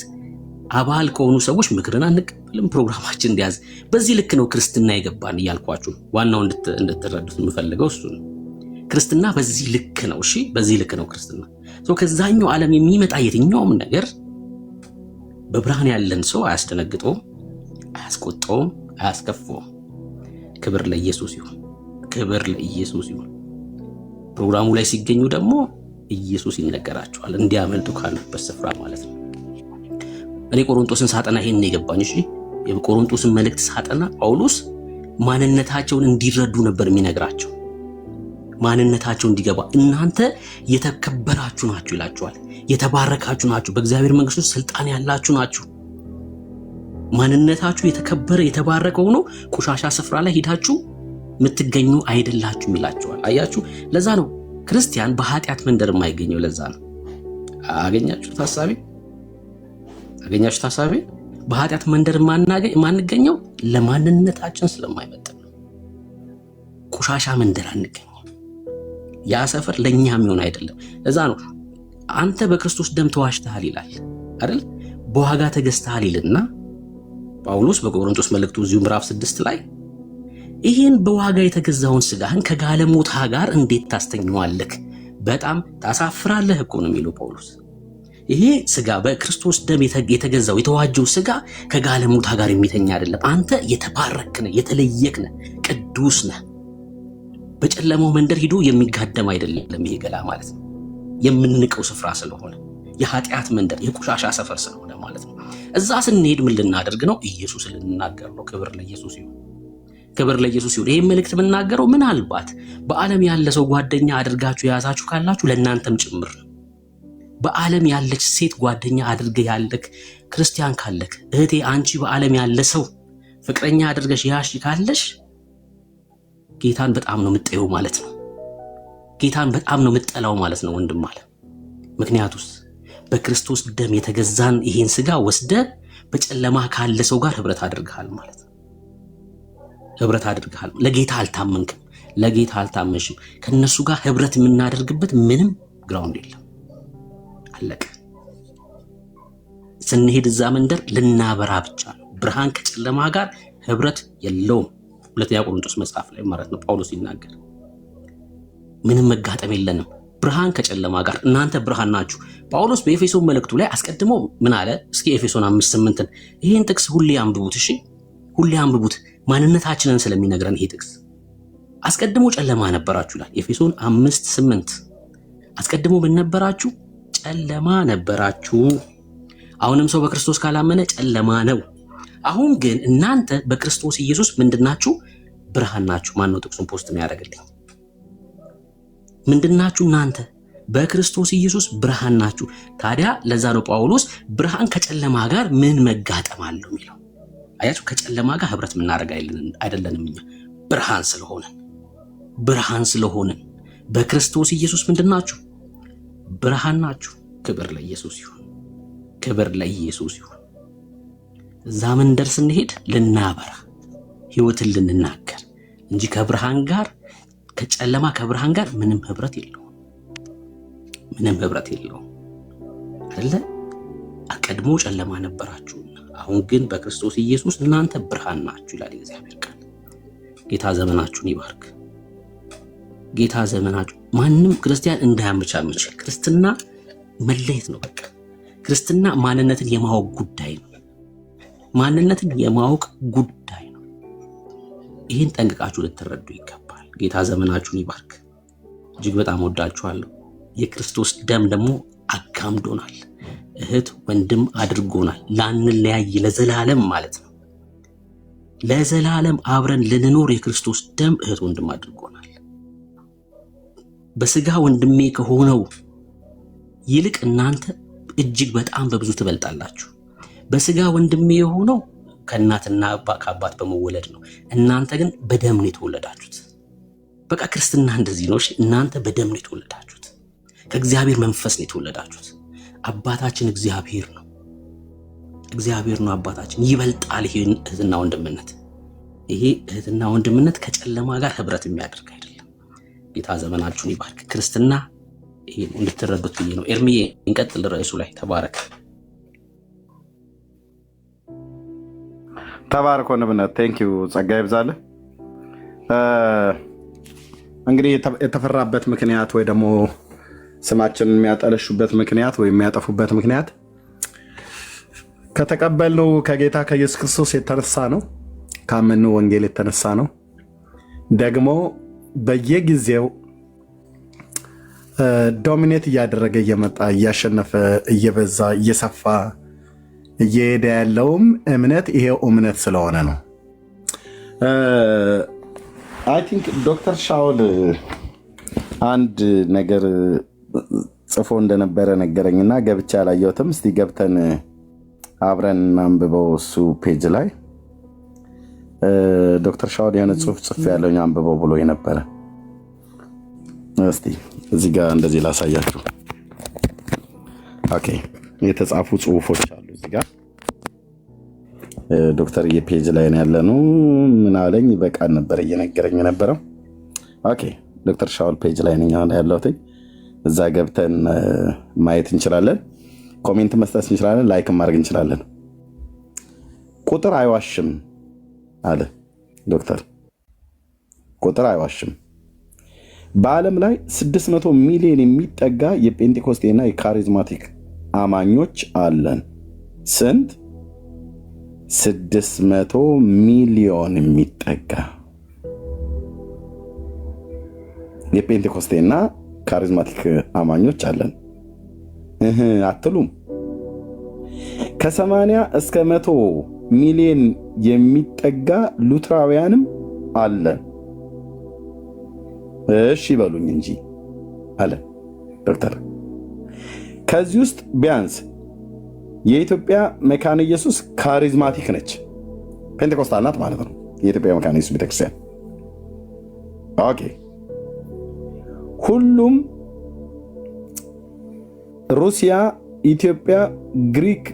አባል ከሆኑ ሰዎች ምክርን አንቀበልም፣ ፕሮግራማችን እንዲያዝ። በዚህ ልክ ነው ክርስትና የገባን እያልኳችሁ። ዋናው እንድትረዱት የምፈልገው እሱ ነው። ክርስትና በዚህ ልክ ነው። እሺ በዚህ ልክ ነው ክርስትና። ከዛኛው ዓለም የሚመጣ የትኛውም ነገር በብርሃን ያለን ሰው አያስደነግጠውም፣ አያስቆጣውም፣ አያስከፋውም። ክብር ለኢየሱስ ይሁን፣ ክብር ለኢየሱስ ይሁን። ፕሮግራሙ ላይ ሲገኙ ደግሞ ኢየሱስ ይነገራቸዋል እንዲያመልጡ ካሉበት ስፍራ ማለት ነው። እኔ ቆሮንቶስን ሳጠና ይሄን የገባኝ። እሺ የቆሮንቶስን መልእክት ሳጠና ጳውሎስ ማንነታቸውን እንዲረዱ ነበር የሚነግራቸው። ማንነታቸው እንዲገባ፣ እናንተ የተከበራችሁ ናችሁ ይላችኋል። የተባረካችሁ ናችሁ፣ በእግዚአብሔር መንግስት ውስጥ ስልጣን ያላችሁ ናችሁ። ማንነታችሁ የተከበረ የተባረከ ሆኖ ቆሻሻ ስፍራ ላይ ሄዳችሁ የምትገኙ አይደላችሁም ይላችኋል። አያችሁ፣ ለዛ ነው ክርስቲያን በኃጢአት መንደር የማይገኘው። ለዛ ነው አገኛችሁት ሐሳቤ? በኃጢአት መንደር የማንገኘው ለማንነታችን ስለማይመጥን ነው። ቆሻሻ መንደር አንገኝም። ያ ሰፈር ለኛ የሚሆን አይደለም። ለዛ ነው አንተ በክርስቶስ ደም ተዋሽተሃል ይላል አይደል? በዋጋ ተገዝተሃል ይልና ጳውሎስ በቆሮንቶስ መልእክቱ እዚሁ ምዕራፍ 6 ላይ ይህን በዋጋ የተገዛውን ስጋህን ከጋለሞታ ጋር እንዴት ታስተኛዋለህ? በጣም ታሳፍራለህ እኮ ነው የሚለው ጳውሎስ። ይሄ ስጋ በክርስቶስ ደም የተገዛው የተዋጀው ስጋ ከጋለሞታ ጋር የሚተኛ አይደለም። አንተ የተባረክ ነህ፣ የተለየክ ነህ፣ ቅዱስ ነህ። በጨለማው መንደር ሂዶ የሚጋደም አይደለም። ይሄ ገላ ማለት ነው የምንንቀው ስፍራ ስለሆነ፣ የኃጢአት መንደር የቆሻሻ ሰፈር ስለሆነ ማለት ነው። እዛ ስንሄድ ምን ልናደርግ ነው? ኢየሱስን ልንናገር ነው። ክብር ለኢየሱስ ይሁን፣ ክብር ለኢየሱስ ይሁን። ይሄን መልእክት የምናገረው ምናልባት በዓለም ያለ ሰው ጓደኛ አድርጋችሁ የያዛችሁ ካላችሁ ለእናንተም ጭምር ነው። በዓለም ያለች ሴት ጓደኛ አድርገህ ያለክ ክርስቲያን ካለክ፣ እህቴ አንቺ በዓለም ያለ ሰው ፍቅረኛ አድርገሽ ያሽ ካለሽ ጌታን በጣም ነው የምትጠይው ማለት ነው። ጌታን በጣም ነው የምትጠላው ማለት ነው ወንድም አለ። ምክንያቱስ በክርስቶስ ደም የተገዛን ይሄን ስጋ ወስደ በጨለማ ካለ ሰው ጋር ህብረት አድርገሃል ማለት ነው። ህብረት አድርገሃል። ለጌታ አልታመንክም፣ ለጌታ አልታመንሽም። ከነሱ ጋር ህብረት የምናደርግበት ምንም ግራውንድ የለም። አለቀ። ስንሄድ እዛ መንደር ልናበራ ብቻ ነው። ብርሃን ከጨለማ ጋር ህብረት የለውም። ሁለተኛ ቆሮንቶስ መጽሐፍ ላይ ማለት ነው ጳውሎስ ይናገር። ምንም መጋጠም የለንም ብርሃን ከጨለማ ጋር። እናንተ ብርሃን ናችሁ። ጳውሎስ በኤፌሶን መልእክቱ ላይ አስቀድሞ ምን አለ? እስኪ ኤፌሶን 5:8 ይሄን ጥቅስ ሁሌ አንብቡት። እሺ ሁሌ አንብቡት፣ ማንነታችንን ስለሚነግረን ይሄ ጥቅስ። አስቀድሞ ጨለማ ነበራችሁ ይላል ኤፌሶን 5:8። አስቀድሞ ምን ነበራችሁ? ጨለማ ነበራችሁ። አሁንም ሰው በክርስቶስ ካላመነ ጨለማ ነው። አሁን ግን እናንተ በክርስቶስ ኢየሱስ ምንድናችሁ? ብርሃን ናችሁ። ማን ነው ጥቅሱን ፖስት የሚያደርግልኝ? ምንድናችሁ? እናንተ በክርስቶስ ኢየሱስ ብርሃን ናችሁ። ታዲያ ለዛ ነው ጳውሎስ ብርሃን ከጨለማ ጋር ምን መጋጠም አለው የሚለው። አያችሁ፣ ከጨለማ ጋር ህብረት የምናደርግ አይደለንም። እኛ ብርሃን ስለሆንን በክርስቶስ ኢየሱስ ምንድናችሁ? ብርሃን ናችሁ። ክብር ለኢየሱስ ይሁን፣ ክብር ለኢየሱስ ይሁን። እዛ መንደር ስንሄድ ልናበራ ህይወትን ልንናገር እንጂ ከብርሃን ጋር ከጨለማ ከብርሃን ጋር ምንም ህብረት የለውም። ምንም ህብረት የለውም አይደለ? አቀድሞ ጨለማ ነበራችሁና አሁን ግን በክርስቶስ ኢየሱስ እናንተ ብርሃን ናችሁ ይላል እግዚአብሔር ቃል። ጌታ ዘመናችሁን ይባርክ። ጌታ ዘመናችሁ ማንም ክርስቲያን እንዳያመቻመች። ክርስትና መለየት ነው። በቃ ክርስትና ማንነትን የማወቅ ጉዳይ ነው። ማንነትን የማወቅ ጉዳይ ነው። ይህን ጠንቅቃችሁ ልትረዱ ይገባል። ጌታ ዘመናችሁን ይባርክ። እጅግ በጣም ወዳችኋለሁ። የክርስቶስ ደም ደግሞ አጋምዶናል። እህት ወንድም አድርጎናል። ላንለያይ ለዘላለም ማለት ነው። ለዘላለም አብረን ልንኖር የክርስቶስ ደም እህት ወንድም አድርጎናል። በስጋ ወንድሜ ከሆነው ይልቅ እናንተ እጅግ በጣም በብዙ ትበልጣላችሁ። በስጋ ወንድሜ የሆነው ከእናትና ከአባት በመወለድ ነው። እናንተ ግን በደም ነው የተወለዳችሁት። በቃ ክርስትና እንደዚህ ነው። እናንተ በደም ነው የተወለዳችሁት። ከእግዚአብሔር መንፈስ ነው የተወለዳችሁት። አባታችን እግዚአብሔር ነው። እግዚአብሔር ነው አባታችን። ይበልጣል ይሄ እህትና ወንድምነት። ይሄ እህትና ወንድምነት ከጨለማ ጋር ህብረት የሚያደርግ አይደለም። ጌታ ዘመናችሁን ይባርክ። ክርስትና ይሄ ነው፣ እንድትረዱት ብዬ ነው። ኤርሚዬ እንቀጥል፣ ርዕሱ ላይ ተባረክ። ተባረክ ወንድምነት። ቴንኪዩ ጸጋ ይብዛልህ። እንግዲህ የተፈራበት ምክንያት ወይ ደግሞ ስማችንን የሚያጠለሹበት ምክንያት ወይም የሚያጠፉበት ምክንያት ከተቀበልነው ከጌታ ከኢየሱስ ክርስቶስ የተነሳ ነው። ካመንነው ወንጌል የተነሳ ነው። ደግሞ በየጊዜው ዶሚኔት እያደረገ እየመጣ እያሸነፈ እየበዛ እየሰፋ እየሄደ ያለውም እምነት ይሄው እምነት ስለሆነ ነው። አይ ቲንክ ዶክተር ሻውል አንድ ነገር ጽፎ እንደነበረ ነገረኝና ገብቼ አላየሁትም። እስቲ ገብተን አብረን አንብበው። እሱ ፔጅ ላይ ዶክተር ሻውል የሆነ ጽሁፍ ጽፍ ያለኝ አንብበው ብሎ የነበረ። እስቲ እዚህ ጋር እንደዚህ ላሳያችሁ። ኦኬ፣ የተጻፉ ጽሁፎች አሉ እዚህ ጋር። ዶክተር የፔጅ ላይ ያለነው ምን አለኝ በቃል ነበር እየነገረኝ የነበረው። ኦኬ፣ ዶክተር ሻውል ፔጅ ላይ ነኝ ያለሁት። እዛ ገብተን ማየት እንችላለን። ኮሜንት መስጠት እንችላለን። ላይክ ማድረግ እንችላለን። ቁጥር አይዋሽም አለ ዶክተር። ቁጥር አይዋሽም። በዓለም ላይ 600 ሚሊዮን የሚጠጋ የጴንጤኮስቴና የካሪዝማቲክ አማኞች አለን። ስንት? 600 ሚሊዮን የሚጠጋ የጴንጤኮስቴና ካሪዝማቲክ አማኞች አለን አትሉም? ከ80 እስከ 100 ሚሊዮን የሚጠጋ ሉትራውያንም አለን። እሺ በሉኝ እንጂ አለ ዶክተር። ከዚህ ውስጥ ቢያንስ የኢትዮጵያ መካነ ኢየሱስ ካሪዝማቲክ ነች፣ ፔንቴኮስታል ናት ማለት ነው። የኢትዮጵያ መካነ ኢየሱስ ቤተክርስቲያን። ኦኬ፣ ሁሉም ሩሲያ፣ ኢትዮጵያ፣ ግሪክ፣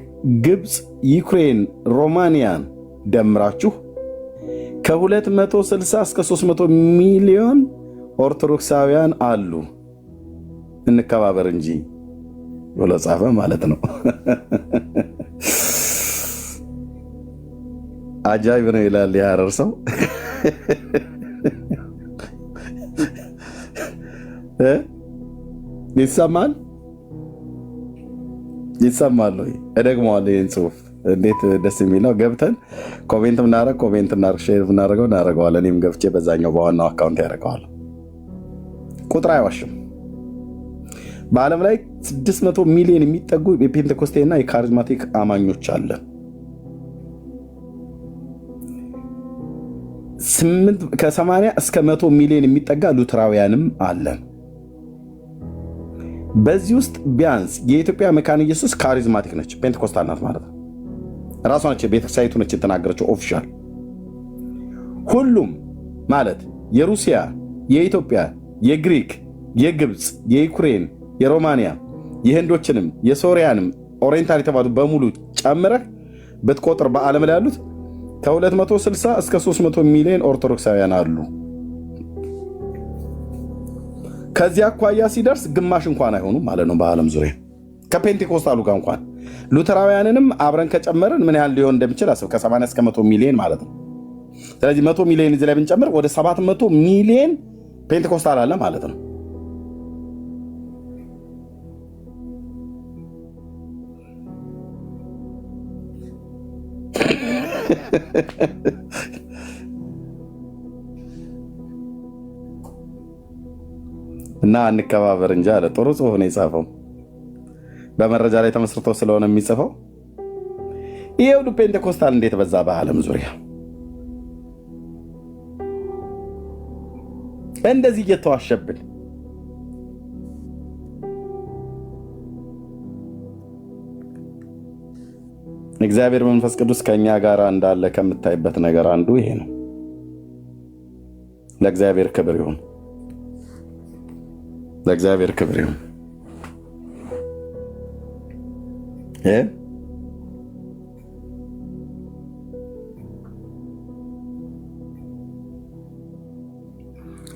ግብፅ፣ ዩክሬን፣ ሮማንያን ደምራችሁ ከ260 እስከ 300 ሚሊዮን ኦርቶዶክሳውያን አሉ። እንከባበር እንጂ ብሎ ጻፈ ማለት ነው። አጃይብ ነው ይላል የሐረር ሰው። ይሰማል ይሰማል ወይ? እደግመዋለሁ ይህን ጽሁፍ እንዴት ደስ የሚለው። ገብተን ኮሜንት ምናደረግ ሼር እናደረገዋለን። እኔም ገብቼ በዛኛው በዋናው አካውንት ያደረገዋለሁ። ቁጥር አይዋሽም። በዓለም ላይ 600 ሚሊዮን የሚጠጉ የፔንቴኮስቴና የካሪዝማቲክ አማኞች አለን። ከ80 እስከ 100 ሚሊዮን የሚጠጋ ሉትራውያንም አለን። በዚህ ውስጥ ቢያንስ የኢትዮጵያ መካነ ኢየሱስ ካሪዝማቲክ ነች፣ ፔንቴኮስታል ናት ማለት ነው። ራሷ ነች ቤተክርስቲያኒቱ ነች የተናገረችው ኦፊሻል። ሁሉም ማለት የሩሲያ፣ የኢትዮጵያ፣ የግሪክ፣ የግብፅ፣ የዩክሬን፣ የሮማንያ፣ የህንዶችንም የሶሪያንም ኦሪየንታል የተባሉ በሙሉ ጨምረህ ብትቆጥር በዓለም ላይ ያሉት ከ260 እስከ 300 ሚሊዮን ኦርቶዶክሳውያን አሉ። ከዚያ አኳያ ሲደርስ ግማሽ እንኳን አይሆኑም ማለት ነው በዓለም ዙሪያ ከፔንቴኮስታሉ ጋር እንኳን። ሉተራውያንንም አብረን ከጨመርን ምን ያህል ሊሆን እንደሚችል አስብ። ከ80 እስከ 100 ሚሊዮን ማለት ነው። ስለዚህ 100 ሚሊዮን እዚህ ላይ ብንጨምር ወደ 700 ሚሊዮን ፔንቴኮስታል አለ ማለት ነው። እና እንከባበር እንጂ አለ። ጥሩ ጽሁፍ ነው የጻፈው። በመረጃ ላይ ተመስርቶ ስለሆነ የሚጽፈው ይሄ ሁሉ ፔንቴኮስታል እንዴት በዛ በዓለም ዙሪያ እንደዚህ እየተዋሸብን። እግዚአብሔር መንፈስ ቅዱስ ከኛ ጋር እንዳለ ከምታይበት ነገር አንዱ ይሄ ነው። ለእግዚአብሔር ክብር ይሁን፣ ለእግዚአብሔር ክብር ይሁን።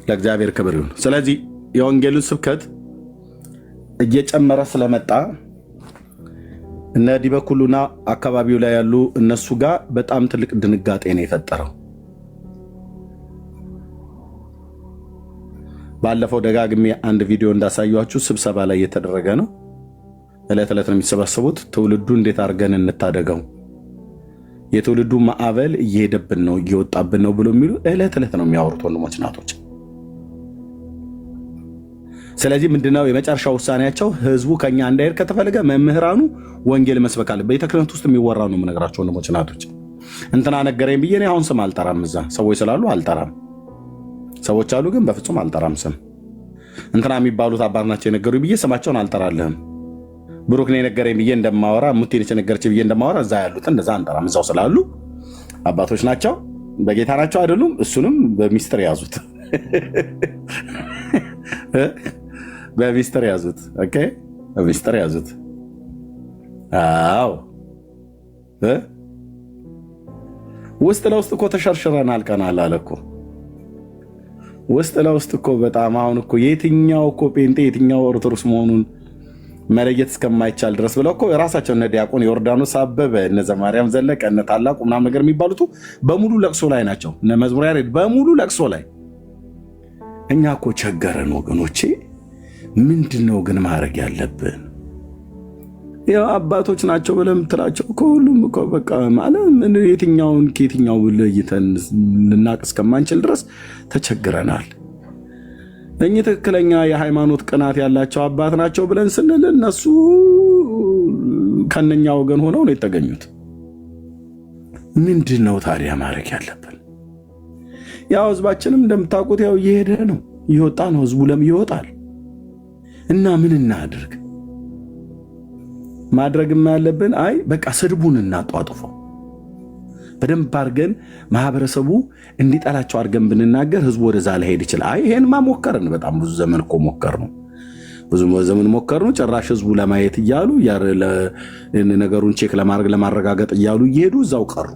ለእግዚአብሔር ክብር ይሁን። ስለዚህ የወንጌሉን ስብከት እየጨመረ ስለመጣ እነ ዲበኩሉና አካባቢው ላይ ያሉ እነሱ ጋር በጣም ትልቅ ድንጋጤ ነው የፈጠረው። ባለፈው ደጋግሜ አንድ ቪዲዮ እንዳሳያችሁ ስብሰባ ላይ እየተደረገ ነው። ዕለት ዕለት ነው የሚሰበሰቡት። ትውልዱ እንዴት አድርገን እንታደገው፣ የትውልዱ ማዕበል እየሄደብን ነው እየወጣብን ነው ብሎ የሚሉ ዕለት ዕለት ነው የሚያወሩት ወንድሞች ናቶች። ስለዚህ ምንድነው የመጨረሻ ውሳኔያቸው? ህዝቡ ከኛ እንዳይሄድ ከተፈለገ መምህራኑ ወንጌል መስበክ አለ። ቤተ ክህነት ውስጥ የሚወራው ነው የምነግራቸው ወንድሞች ናቶች። እንትና ነገረኝ ብዬ እኔ አሁን ስም አልጠራም። እዛ ሰዎች ስላሉ አልጠራም። ሰዎች አሉ ግን በፍጹም አልጠራም ስም። እንትና የሚባሉት አባት ናቸው የነገሩ ብዬ ስማቸውን አልጠራልህም። ብሩክ ነው የነገረኝ ብዬ እንደማወራ፣ ሙቴ ነች የነገረች ብዬ እንደማወራ እዛ ያሉትን እንደዛ አንጠራም። እዛው ስላሉ አባቶች ናቸው፣ በጌታ ናቸው አይደሉም፣ እሱንም በሚስጥር ያዙት በሚስጥር ያዙት። ኦኬ በሚስጥር ያዙት። አዎ ውስጥ ለውስጥ እኮ ተሸርሽረን አልቀናል አለ እኮ። ውስጥ ለውስጥ እኮ በጣም አሁን እኮ የትኛው እኮ ጴንጤ የትኛው ኦርቶዶክስ መሆኑን መለየት እስከማይቻል ድረስ ብለው እኮ የራሳቸው እነ ዲያቆን ዮርዳኖስ አበበ፣ እነ ዘማርያም ዘለቀ፣ እነ ታላቁ ምናምን ነገር የሚባሉት በሙሉ ለቅሶ ላይ ናቸው። እነ መዝሙር ያሬድ በሙሉ ለቅሶ ላይ። እኛ እኮ ቸገረን ወገኖቼ። ምንድን ነው ግን ማድረግ ያለብን? ያው አባቶች ናቸው ብለህ የምትላቸው ከሁሉም እኮ በቃ ማለት ምን የትኛውን ከየትኛው ለይተን ልናቅ እስከማንችል ድረስ ተቸግረናል። እኚህ ትክክለኛ የሃይማኖት ቅናት ያላቸው አባት ናቸው ብለን ስንል እነሱ ከነኛ ወገን ሆነው ነው የተገኙት። ምንድን ነው ታዲያ ማድረግ ያለብን? ያው ህዝባችንም እንደምታውቁት ያው እየሄደ ነው፣ እየወጣ ነው። ህዝቡ ይወጣል እና ምን እናድርግ? ማድረግም ያለብን አይ በቃ ስድቡን እናጧጥፈው። በደንብ አድርገን ማህበረሰቡ እንዲጠላቸው አድርገን ብንናገር ህዝቡ ወደዛ ሊሄድ ይችላል። አይ ይሄንማ ሞከርን፣ በጣም ብዙ ዘመን እኮ ሞከር ነው፣ ብዙ ዘመን ሞከር ነው። ጭራሽ ህዝቡ ለማየት እያሉ ነገሩን ቼክ ለማድረግ ለማረጋገጥ እያሉ እየሄዱ እዛው ቀሩ።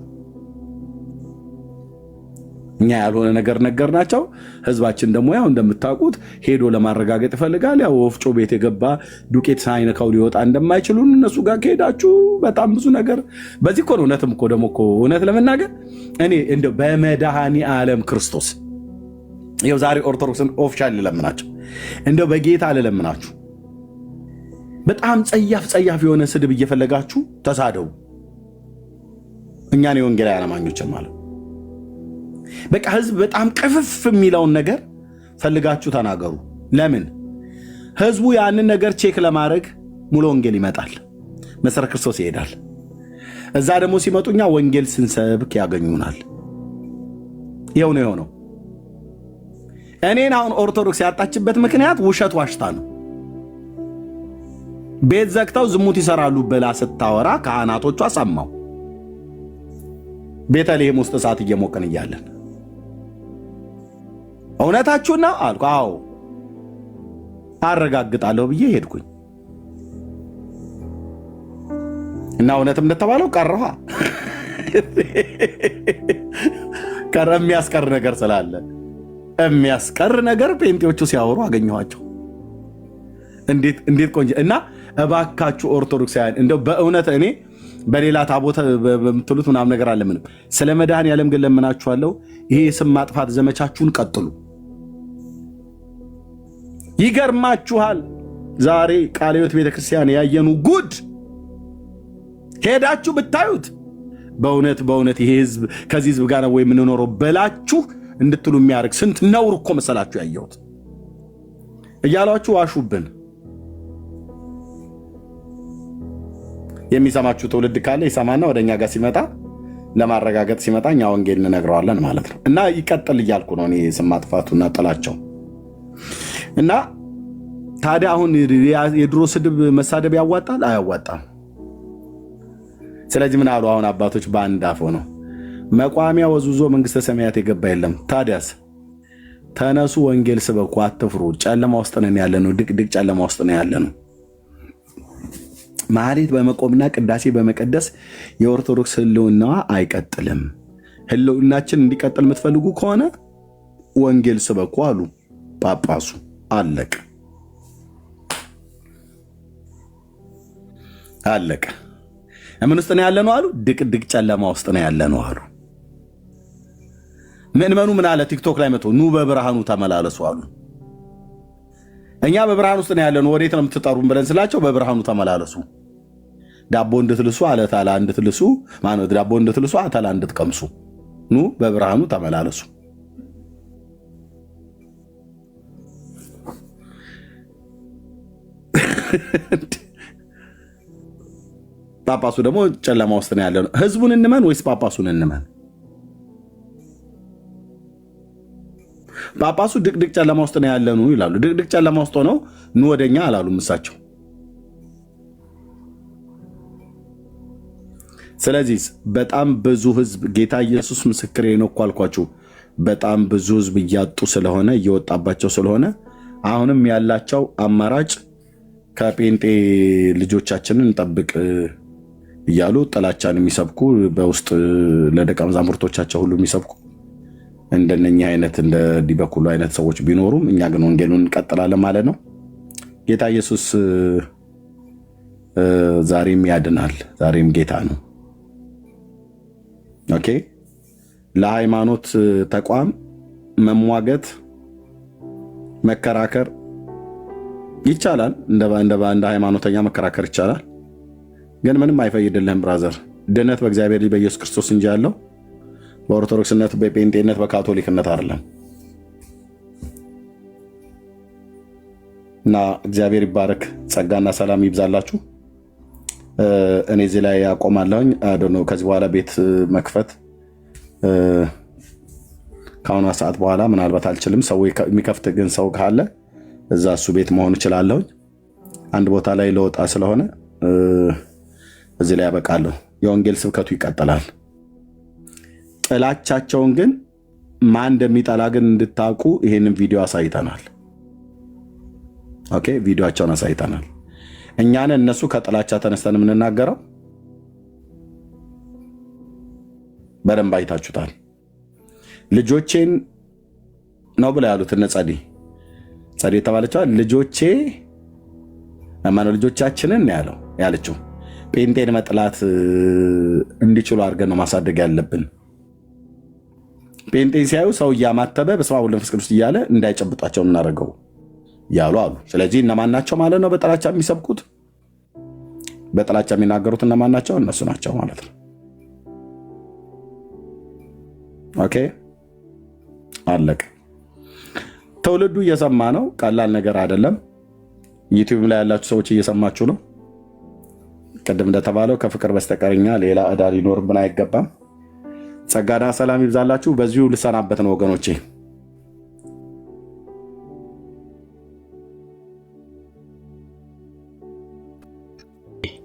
እኛ ያልሆነ ነገር ናቸው። ህዝባችን ደግሞ ያው እንደምታውቁት ሄዶ ለማረጋገጥ ይፈልጋል። ያው ወፍጮ ቤት የገባ ዱቄት ሳይነካው ሊወጣ እንደማይችሉ እነሱ ጋር ከሄዳችሁ በጣም ብዙ ነገር በዚህ እኮ ነው። እውነትም እኮ ደግሞ እኮ እውነት ለመናገር እኔ እንደው በመድኃኔ ዓለም ክርስቶስ ይኸው ዛሬ ኦርቶዶክስን ኦፊሻል ልለምናቸው፣ እንደው በጌታ ልለምናችሁ፣ በጣም ጸያፍ የሆነ ስድብ እየፈለጋችሁ ተሳደቡ። እኛን የወንጌላውያን አማኞችን ማለት በቃ ህዝብ በጣም ቅፍፍ የሚለውን ነገር ፈልጋችሁ ተናገሩ። ለምን ህዝቡ ያንን ነገር ቼክ ለማድረግ ሙሉ ወንጌል ይመጣል፣ መሰረ ክርስቶስ ይሄዳል። እዛ ደግሞ ሲመጡኛ ወንጌል ስንሰብክ ያገኙናል። ይኸው ነው የሆነው። እኔን አሁን ኦርቶዶክስ ያጣችበት ምክንያት ውሸት ዋሽታ ነው። ቤት ዘግተው ዝሙት ይሰራሉ ብላ ስታወራ ካህናቶቿ ሰማው። ቤተልሔም ውስጥ እሳት እየሞቀን እያለን እውነታችሁና አልኩ። አዎ አረጋግጣለሁ ብዬ ሄድኩኝ እና እውነትም እንደተባለው ቀረኋ። ቀረ የሚያስቀር ነገር ስላለ የሚያስቀር ነገር ጴንጤዎቹ ሲያወሩ አገኘኋቸው። እንዴት ቆንጆ እና እባካችሁ ኦርቶዶክሳውያን እንደው በእውነት እኔ በሌላ ታቦት በምትሉት ምናምን ነገር አለ ምንም ስለ መድኃኔዓለም ግን ለምናችኋለሁ ይሄ ስም ማጥፋት ዘመቻችሁን ቀጥሉ። ይገርማችኋል ዛሬ ቃለ ሕይወት ቤተክርስቲያን ያየኑ ጉድ ሄዳችሁ ብታዩት በእውነት ይሄ ህዝብ ከዚህ ህዝብ ጋር ነው ወይ የምንኖረው በላችሁ እንድትሉ የሚያደርግ ስንት ነውር እኮ መሰላችሁ ያየሁት እያሏችሁ ዋሹብን። የሚሰማችሁ ትውልድ ካለ ይሰማና ወደኛ ጋር ሲመጣ ለማረጋገጥ ሲመጣ እኛ ወንጌል እንነግረዋለን ማለት ነው። እና ይቀጥል እያልኩ ነው እኔ ስም ማጥፋቱና ጥላቸው እና ታዲያ አሁን የድሮ ስድብ መሳደብ ያዋጣል አያዋጣም? ስለዚህ ምን አሉ አሁን አባቶች በአንድ አፍ ነው መቋሚያ ወዝውዞ መንግስተ ሰማያት የገባ የለም። ታዲያስ ተነሱ ወንጌል ስበኩ፣ አትፍሩ። ጨለማ ውስጥ ነን ያለነው፣ ድቅድቅ ጨለማ ውስጥ ነን ያለነው። ማህሌት በመቆምና ቅዳሴ በመቀደስ የኦርቶዶክስ ህልውናዋ አይቀጥልም። ህልውናችን እንዲቀጥል የምትፈልጉ ከሆነ ወንጌል ስበኩ አሉ ጳጳሱ። አለቀ አለቀ። ምን ውስጥ ነው ያለነው አሉ? ድቅድቅ ጨለማ ውስጥ ነው ያለነው አሉ። ምእመኑ ምን አለ? ቲክቶክ ላይ መጥቶ ኑ በብርሃኑ ተመላለሱ አሉ። እኛ በብርሃን ውስጥ ነው ያለነው፣ ወዴት ነው የምትጠሩን ብለን ስላቸው በብርሃኑ ተመላለሱ፣ ዳቦ እንድትልሱ አለታላ እንድትልሱ ማለት ዳቦ እንድትልሱ አተላ እንድትቀምሱ ኑ በብርሃኑ ተመላለሱ። ጳጳሱ ደግሞ ጨለማ ውስጥ ነው ያለነው። ህዝቡን እንመን ወይስ ጳጳሱን እንመን? ጳጳሱ ድቅድቅ ጨለማ ውስጥ ነው ያለኑ ይላሉ። ድቅድቅ ጨለማ ውስጥ ሆነው ኑ ወደኛ አላሉም እሳቸው። ስለዚህ በጣም ብዙ ህዝብ ጌታ ኢየሱስ ምስክሬ ነው እኮ አልኳችሁ። በጣም ብዙ ህዝብ እያጡ ስለሆነ እየወጣባቸው ስለሆነ አሁንም ያላቸው አማራጭ ከጴንጤ ልጆቻችንን እንጠብቅ እያሉ ጥላቻን የሚሰብኩ በውስጥ ለደቀ መዛሙርቶቻቸው ሁሉ የሚሰብኩ እንደነኛ አይነት እንደ ዲበኩሉ አይነት ሰዎች ቢኖሩም እኛ ግን ወንጌሉን እንቀጥላለን ማለት ነው። ጌታ ኢየሱስ ዛሬም ያድናል፣ ዛሬም ጌታ ነው። ኦኬ። ለሃይማኖት ተቋም መሟገት መከራከር ይቻላል፣ እንደ ሃይማኖተኛ መከራከር ይቻላል። ግን ምንም አይፈይድልህም ብራዘር። ድነት በእግዚአብሔር ልጅ በኢየሱስ ክርስቶስ እንጂ ያለው በኦርቶዶክስነት በጴንጤነት በካቶሊክነት አይደለም። እና እግዚአብሔር ይባረክ፣ ጸጋና ሰላም ይብዛላችሁ። እኔ እዚህ ላይ አቆማለሁኝ። ከዚህ በኋላ ቤት መክፈት ከአሁኗ ሰዓት በኋላ ምናልባት አልችልም። ሰው የሚከፍት ግን ሰው ካለ እዛ እሱ ቤት መሆን እችላለሁ። አንድ ቦታ ላይ ለወጣ ስለሆነ እዚህ ላይ ያበቃለሁ። የወንጌል ስብከቱ ይቀጥላል። ጥላቻቸውን ግን ማን እንደሚጠላ ግን እንድታውቁ ይሄንን ቪዲዮ አሳይተናል። ኦኬ፣ ቪዲዮአቸውን አሳይተናል። እኛን እነሱ ከጥላቻ ተነስተን የምንናገረው በደንብ አይታችሁታል። ልጆቼን ነው ብለው ያሉት እነ ጸዲ የተባለችዋል ልጆቼ ማነው ልጆቻችንን ያለው ያለችው ጴንጤን መጥላት እንዲችሉ አድርገን ነው ማሳደግ ያለብን። ጴንጤን ሲያዩ ሰው እያማተበ በስመ አብ ወወልድ ወመንፈስ ቅዱስ እያለ እንዳይጨብጣቸው እናደርገው ያሉ አሉ። ስለዚህ እነማን ናቸው ማለት ነው በጥላቻ የሚሰብኩት? በጥላቻ የሚናገሩት እነማን ናቸው? እነሱ ናቸው ማለት ነው። ኦኬ፣ አለቀ። ትውልዱ እየሰማ ነው። ቀላል ነገር አይደለም። ዩቲዩብ ላይ ያላችሁ ሰዎች እየሰማችሁ ነው። ቅድም እንደተባለው ከፍቅር በስተቀርኛ ሌላ ዕዳ ሊኖርብን አይገባም። ጸጋና ሰላም ይብዛላችሁ። በዚሁ ልሰናበት ነው ወገኖቼ።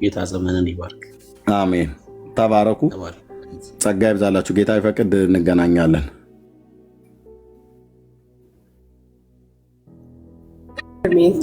ጌታ ዘመንን ይባርክ። አሜን። ተባረኩ። ጸጋ ይብዛላችሁ። ጌታ ይፈቅድ እንገናኛለን። አሜን።